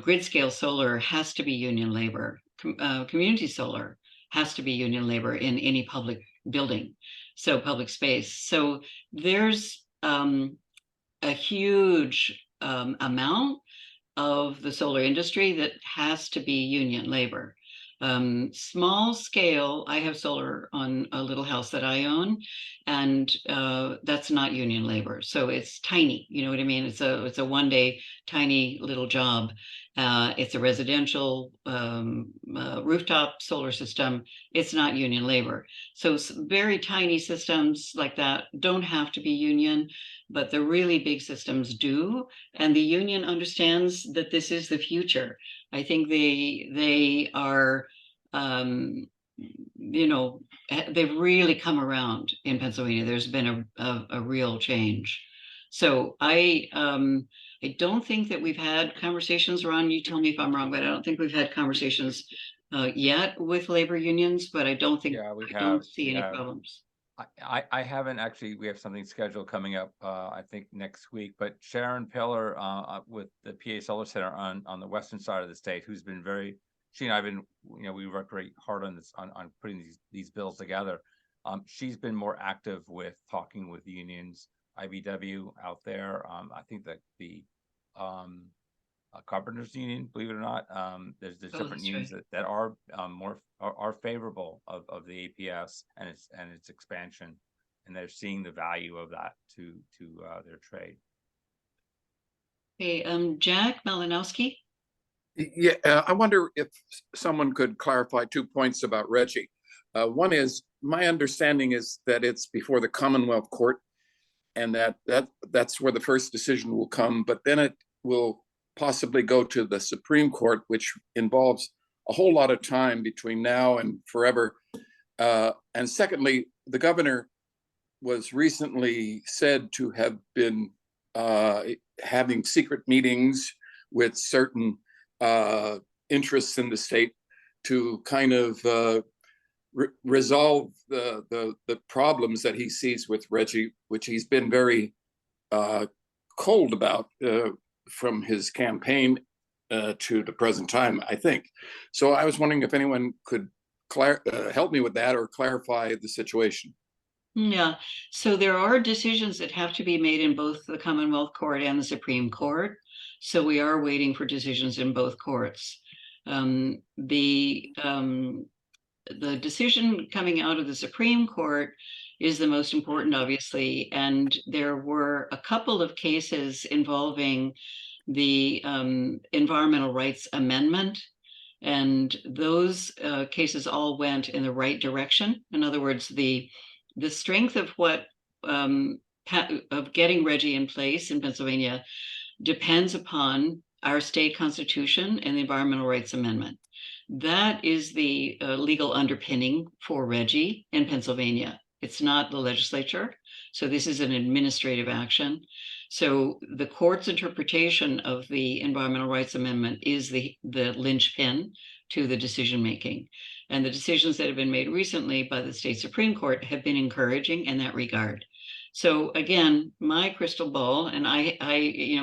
grid scale solar has to be union labor. Community solar has to be union labor in any public building, so public space. So there's a huge amount of the solar industry that has to be union labor. Small scale, I have solar on a little house that I own, and that's not union labor. So it's tiny, you know what I mean? It's a one-day tiny little job. It's a residential rooftop solar system. It's not union labor. So very tiny systems like that don't have to be union, but the really big systems do. And the union understands that this is the future. I think they are, they've really come around in Pennsylvania. There's been a real change. So I don't think that we've had conversations, Ron, you tell me if I'm wrong, but I don't think we've had conversations yet with labor unions, but I don't think, Yeah, we I don't have, see any problems. I haven't actually, we have something scheduled coming up, I think next week, but Sharon Pillar, with the PA Solar Center on the western side of the state, who's been she and I've been, we worked very hard on this, on putting these bills together. She's been more active with talking with unions, IBW out there. I think that the Carpenters Union, believe it or not, there's different unions that are are favorable of the APS and its expansion, and they're seeing the value of that to their trade. Okay, Jack Malinowski. Yeah, I wonder if someone could clarify 2 points about Reggie. One is, my understanding is that it's before the Commonwealth Court, and that's where the first decision will come, but then it will possibly go to the Supreme Court, which involves a whole lot of time between now and forever. And secondly, the governor was recently said to have been having secret meetings with certain interests in the state to kind of resolve the problems that he sees with Reggie, which he's been very cold about from his campaign to the present time, I think. So I was wondering if anyone could help me with that or clarify the situation. Yeah, so there are decisions that have to be made in both the Commonwealth Court and the Supreme Court. So we are waiting for decisions in both courts. The decision coming out of the Supreme Court is the most important, obviously, and there were a couple of cases involving the Environmental Rights Amendment, and those cases all went in the right direction. In other words, the strength of what of getting Reggie in place in Pennsylvania depends upon our state constitution and the Environmental Rights Amendment. That is the legal underpinning for Reggie in Pennsylvania. It's not the legislature. So this is an administrative action. So the court's interpretation of the Environmental Rights Amendment is the linchpin to the decision making. And the decisions that have been made recently by the state Supreme Court have been encouraging in that regard. So again, my crystal ball, and I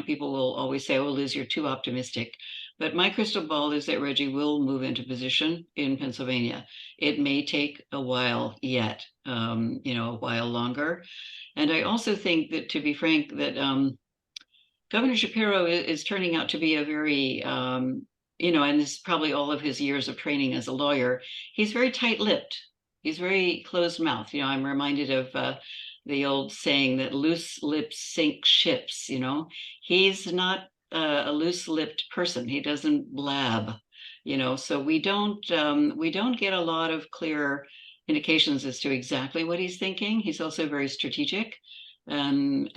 people will always say, oh, Liz, you're too optimistic. But my crystal ball is that Reggie will move into position in Pennsylvania. It may take a while yet, a while longer. And I also think that, to be frank, that Governor Shapiro is turning out to be a very, and this is probably all of his years of training as a lawyer, he's very tight-lipped. He's very closed-mouthed. I'm reminded of the old saying that loose lips sink ships. He's not a loose-lipped person. He doesn't blab, so we don't get a lot of clear indications as to exactly what he's thinking. He's also very strategic. But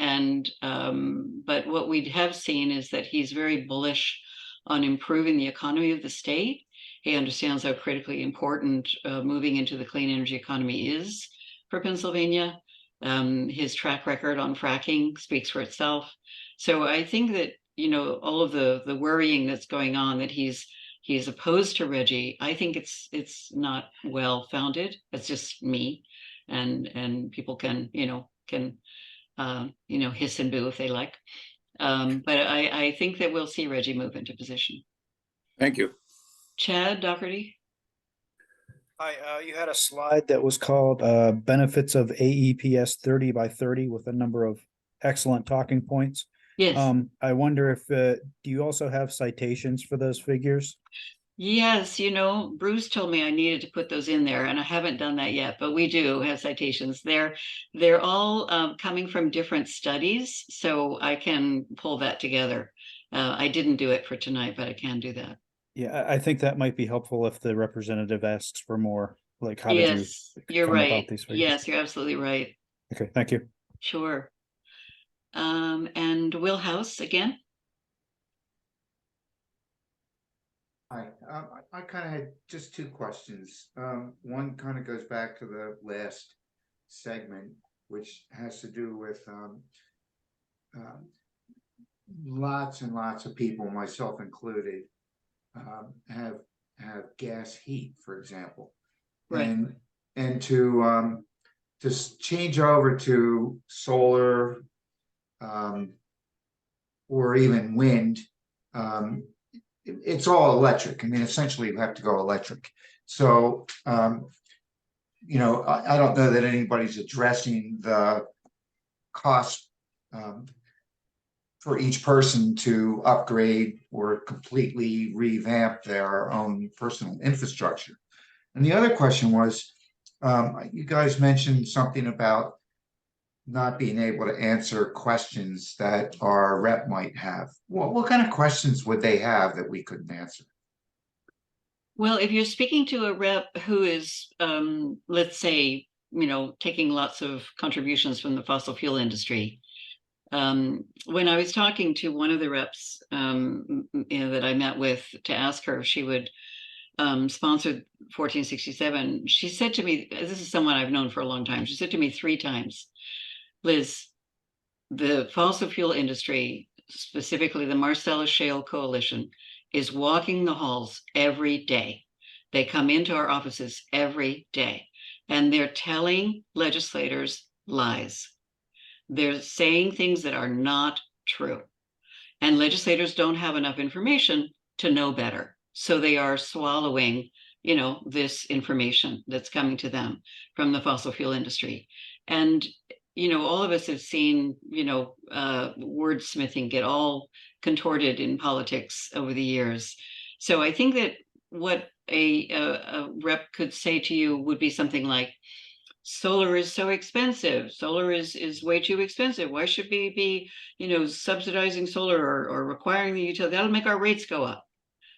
what we have seen is that he's very bullish on improving the economy of the state. He understands how critically important moving into the clean energy economy is for Pennsylvania. His track record on fracking speaks for itself. So I think that, all of the worrying that's going on, that he's opposed to Reggie, I think it's not well founded. It's just me, and people can hiss and boo if they like. But I think that we'll see Reggie move into position. Thank you. Chad Doherty. Hi, you had a slide that was called benefits of AEPS 30 by 30 with a number of excellent talking points. Yes. I wonder if do you also have citations for those figures? Yes, Bruce told me I needed to put those in there, and I haven't done that yet, but we do have citations. They're all coming from different studies, so I can pull that together. I didn't do it for tonight, but I can do that. Yeah, I think that might be helpful if the representative asks for more, like how Yes, did you you're come right. about these figures? Yes, you're absolutely right. Okay, thank you. Sure. And Will House again. Hi, I kind of had just two questions. One kind of goes back to the last segment, which has to do with lots and lots of people, myself included, have gas heat, for example, right. and to change over to solar, or even wind, it's all electric. I mean, essentially you have to go electric. So, you know, I don't know that anybody's addressing the cost for each person to upgrade or completely revamp their own personal infrastructure. And the other question was, you guys mentioned something about not being able to answer questions that our rep might have. What kind of questions would they have that we couldn't answer? Well, if you're speaking to a rep who is, let's say, you know, taking lots of contributions from the fossil fuel industry, when I was talking to one of the reps, you know, that I met with to ask her if she would sponsor 1467, she said to me, this is someone I've known for a long time, she said to me 3 times, Liz, the fossil fuel industry, specifically the Marcellus Shale Coalition, is walking the halls every day. They come into our offices every day, and they're telling legislators lies. They're saying things that are not true. And legislators don't have enough information to know better. So they are swallowing, you know, this information that's coming to them from the fossil fuel industry. And, you know, all of us have seen, you know, wordsmithing get all contorted in politics over the years. So I think that what a rep could say to you would be something like, solar is so expensive. Solar is way too expensive. Why should we be, you know, subsidizing solar or requiring the utility? That'll make our rates go up.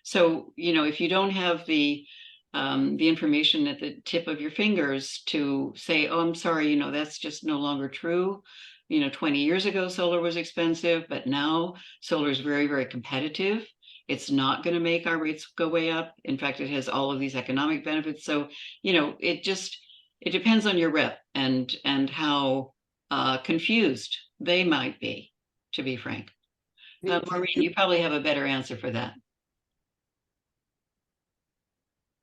So, you know, if you don't have the information at the tip of your fingers to say, oh, I'm sorry, you know, that's just no longer true. You know, 20 years ago, solar was expensive, but now solar is very, very competitive. It's not going to make our rates go way up. In fact, it has all of these economic benefits. So, you know, it depends on your rep and how confused they might be, to be frank. Maureen, you probably have a better answer for that.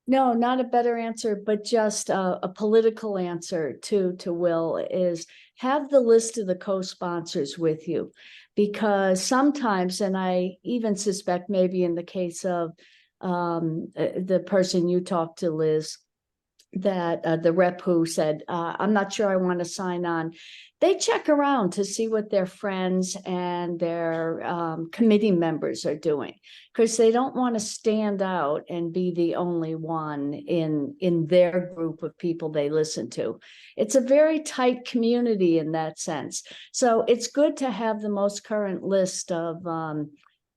No, not a better answer, but just a political answer to Will is have the list of the co-sponsors with you, because sometimes, and I even suspect maybe in the case of the person you talked to, Liz, that the rep who said, I'm not sure I want to sign on. They check around to see what their friends and their committee members are doing, because they don't want to stand out and be the only one in their group of people they listen to. It's a very tight community in that sense. So it's good to have the most current list of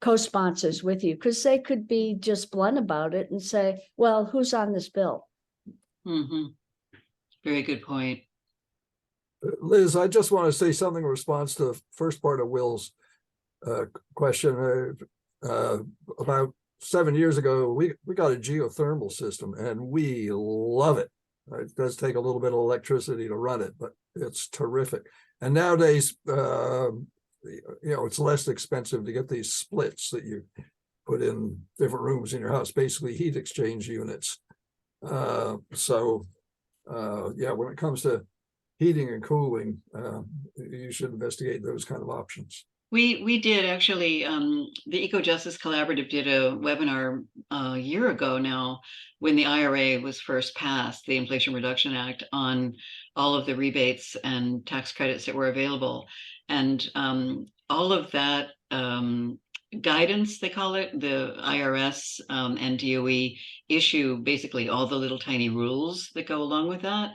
co-sponsors with you, because they could be just blunt about it and say, well, who's on this bill? Mm-hmm. Very good point. Liz, I just want to say something in response to the first part of Will's question. About 7 years ago, we got a geothermal system and we love it. It does take a little bit of electricity to run it, but it's terrific. And nowadays, you know, it's less expensive to get these splits that you put in different rooms in your house, basically heat exchange units. Yeah, when it comes to heating and cooling, you should investigate those kind of options. We did actually, the Eco Justice Collaborative did a webinar a year ago now when the IRA was first passed, the Inflation Reduction Act, on all of the rebates and tax credits that were available. And all of that guidance, they call it, the IRS and DOE issue basically all the little tiny rules that go along with that.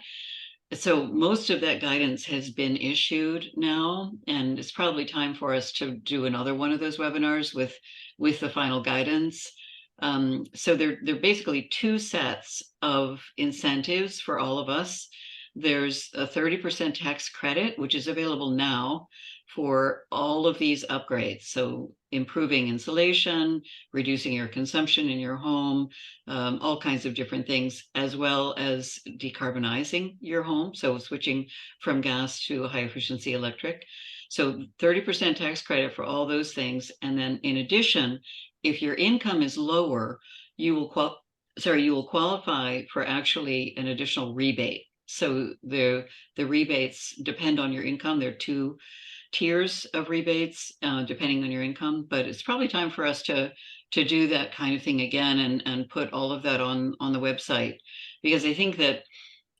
So most of that guidance has been issued now, and it's probably time for us to do another one of those webinars with the final guidance. So they're basically 2 sets of incentives for all of us. There's a 30% tax credit, which is available now for all of these upgrades. So improving insulation, reducing your consumption in your home, all kinds of different things, as well as decarbonizing your home. So switching from gas to high efficiency electric. So 30% tax credit for all those things. And then in addition, if your income is lower, you will qualify for actually an additional rebate. So the rebates depend on your income. There are 2 tiers of rebates depending on your income, but it's probably time for us to do that kind of thing again and put all of that on the website, because I think that,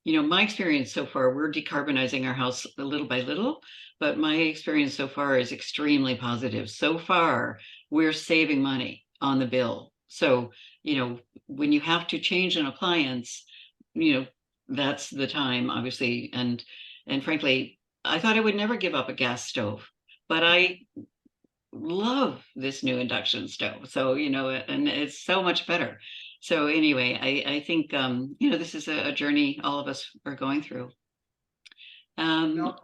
you know, my experience so far, we're decarbonizing our house little by little, but my experience so far is extremely positive. So far, we're saving money on the bill. So, you know, when you have to change an appliance, you know, that's the time, obviously. And frankly, I thought I would never give up a gas stove, but I love this new induction stove. So, you know, and it's so much better. So anyway, I think, you know, this is a journey all of us are going through. No,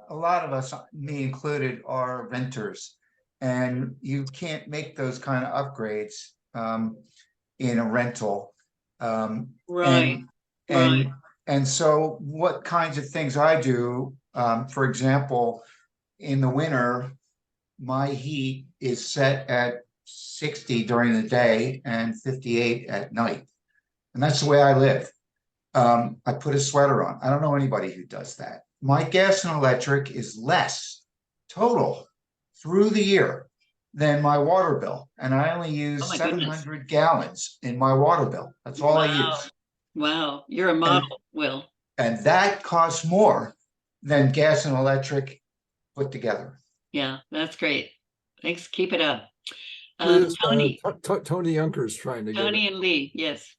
a lot of us, me included, are renters, and you can't make those kind of upgrades in a rental. Right. And so what kinds of things I do, for example, in the winter, my heat is set at 60 during the day and 58 at night. And that's the way I live. I put a sweater on. I don't know anybody who does that. My gas and electric is less total through the year than my water bill. And I only use 700 gallons in my water bill. That's all I use. Wow, you're a model, Will. And that costs more than gas and electric put together. Yeah, that's great. Thanks. Keep it up. Tony Younker's trying to get Tony it. and Lee, yes.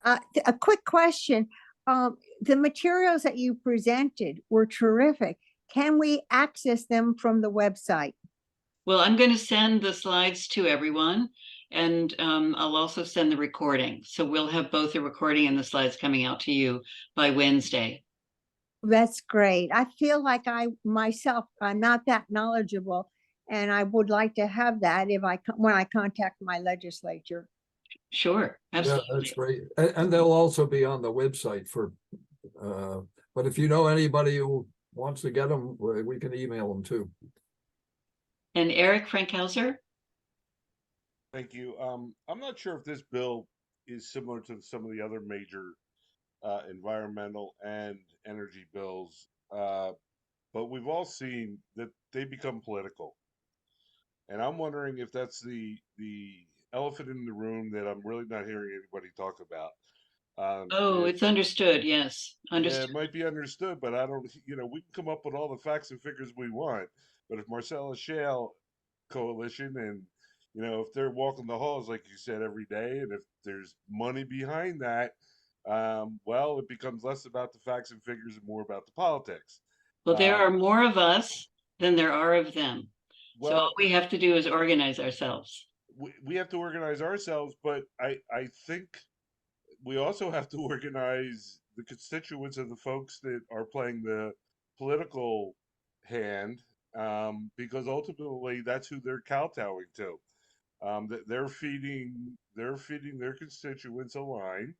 A quick question. The materials that you presented were terrific. Can we access them from the website? Well, I'm going to send the slides to everyone, and I'll also send the recording. So we'll have both the recording and the slides coming out to you by Wednesday. That's great. I feel like I'm not that knowledgeable, and I would like to have that when I contact my legislature. Sure, absolutely. Yeah, that's great. And they'll also be on the website for, but if you know anybody who wants to get them, we can email them too. And Eric Frankhauser? Thank you. I'm not sure if this bill is similar to some of the other major environmental and energy bills, but we've all seen that they become political. And I'm wondering if that's the elephant in the room that I'm really not hearing anybody talk about. It's understood. Yes, understood. Yeah, it might be understood, but I don't, you know, we can come up with all the facts and figures we want, but if Marcellus Shale Coalition and, you know, if they're walking the halls, like you said, every day, and if there's money behind that, well, it becomes less about the facts and figures and more about the politics. Well, there are more of us than there are of them. So all we have to do is organize ourselves. We have to organize ourselves, but I think we also have to organize the constituents of the folks that are playing the political hand, because ultimately that's who they're kowtowing to. They're feeding their constituents a line,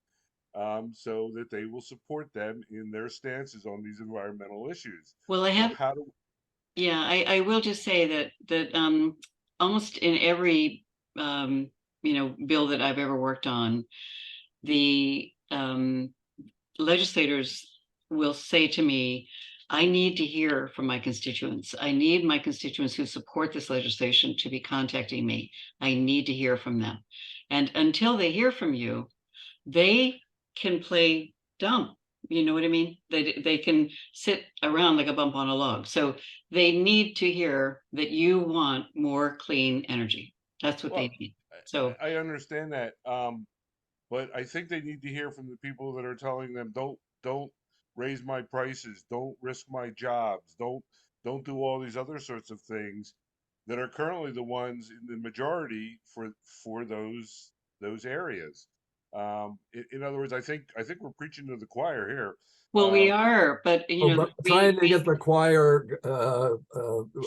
so that they will support them in their stances on these environmental issues. Well, I will just say that almost in every bill that I've ever worked on, the legislators will say to me, I need to hear from my constituents. I need my constituents who support this legislation to be contacting me. I need to hear from them. And until they hear from you, they can play dumb. You know what I mean? They can sit around like a bump on a log. So they need to hear that you want more clean energy. That's what they need. So I understand that. But I think they need to hear from the people that are telling them, don't raise my prices, don't risk my jobs, don't do all these other sorts of things that are currently the ones in the majority for those areas. In other words, I think we're preaching to the choir here. Well, we are, but trying to get the choir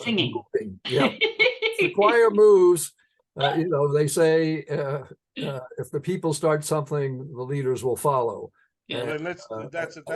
singing. Moving. Yeah, the choir moves. They say if the people start something, the leaders will follow. Yeah, and that's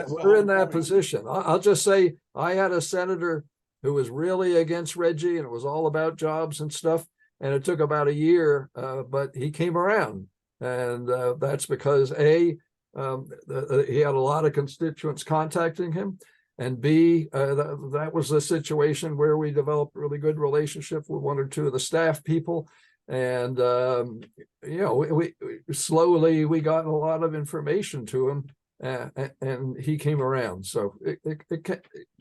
we're in that position. I'll just say I had a senator who was really against Reggie, and it was all about jobs and stuff. And it took about a year, but he came around. And that's because he had a lot of constituents contacting him. And B, that was a situation where we developed really good relationship with one or two of the staff people. And, we slowly, we got a lot of information to him and he came around. So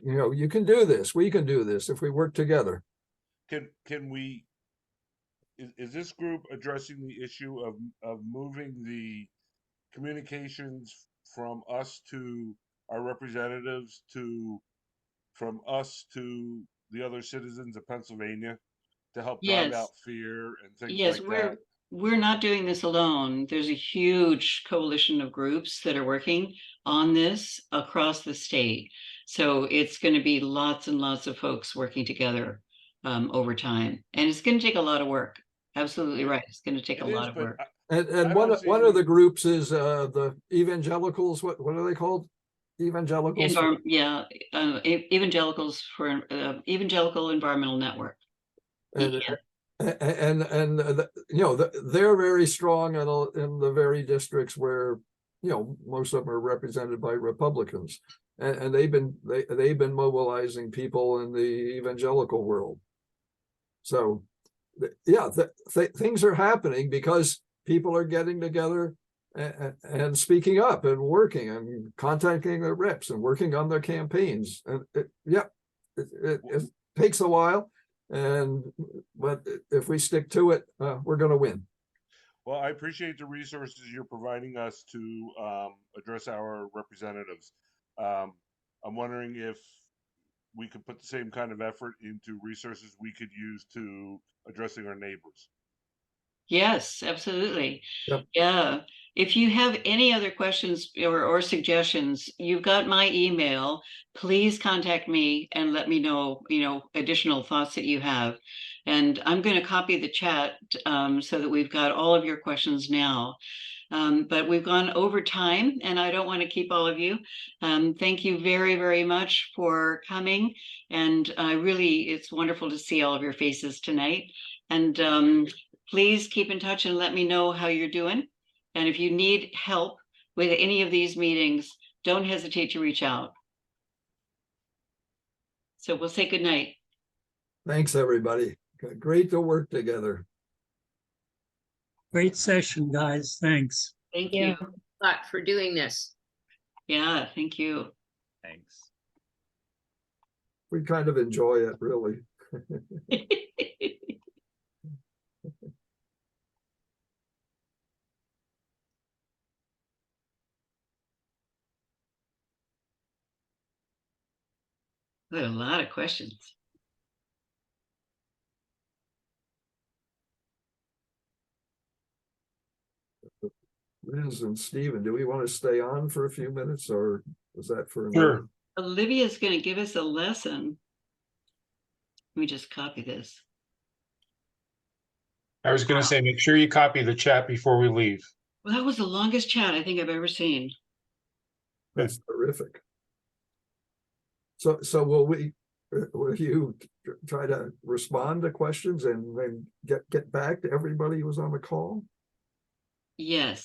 you can do this. We can do this if we work together. Can we, is this group addressing the issue of moving the communications from us to our representatives from us to the other citizens of Pennsylvania to help drive Yes. out fear and things Yes, like that? we're not doing this alone. There's a huge coalition of groups that are working on this across the state. So it's going to be lots and lots of folks working together over time. And it's going to take a lot of work. Absolutely right. It's going to take a lot of work. And one of the groups is the evangelicals. What are they called? Evangelicals. Evangelicals for Evangelical Environmental Network. And they're very strong in the very districts where most of them are represented by Republicans, and they've been mobilizing people in the evangelical world. So things are happening because people are getting together and speaking up and working and contacting their reps and working on their campaigns. And it takes a while. But if we stick to it, we're going to win. Well, I appreciate the resources you're providing us to address our representatives. I'm wondering if we could put the same kind of effort into resources we could use to addressing our neighbors. Yes, absolutely. Yep. Yeah. If you have any other questions or suggestions, you've got my email. Please contact me and let me know, additional thoughts that you have. And I'm going to copy the chat so that we've got all of your questions now. But we've gone over time and I don't want to keep all of you. Thank you very, very much for coming. And it's wonderful to see all of your faces tonight. And please keep in touch and let me know how you're doing. And if you need help with any of these meetings, don't hesitate to reach out. So we'll say good night. Thanks, everybody. Great to work together. Great session, guys. Thanks. Thank you. A lot for doing this. Yeah, thank you. Thanks. We kind of enjoy it, really. We had a lot of questions. Liz and Stephen, do we want to stay on for a few minutes, or is that for Sure. Olivia's going to give us a lesson. Let me just copy this. I was going to say, make sure you copy the chat before we leave. Well, that was the longest chat I think I've ever seen. That's terrific. So will you try to respond to questions and then get back to everybody who was on the call? Yes.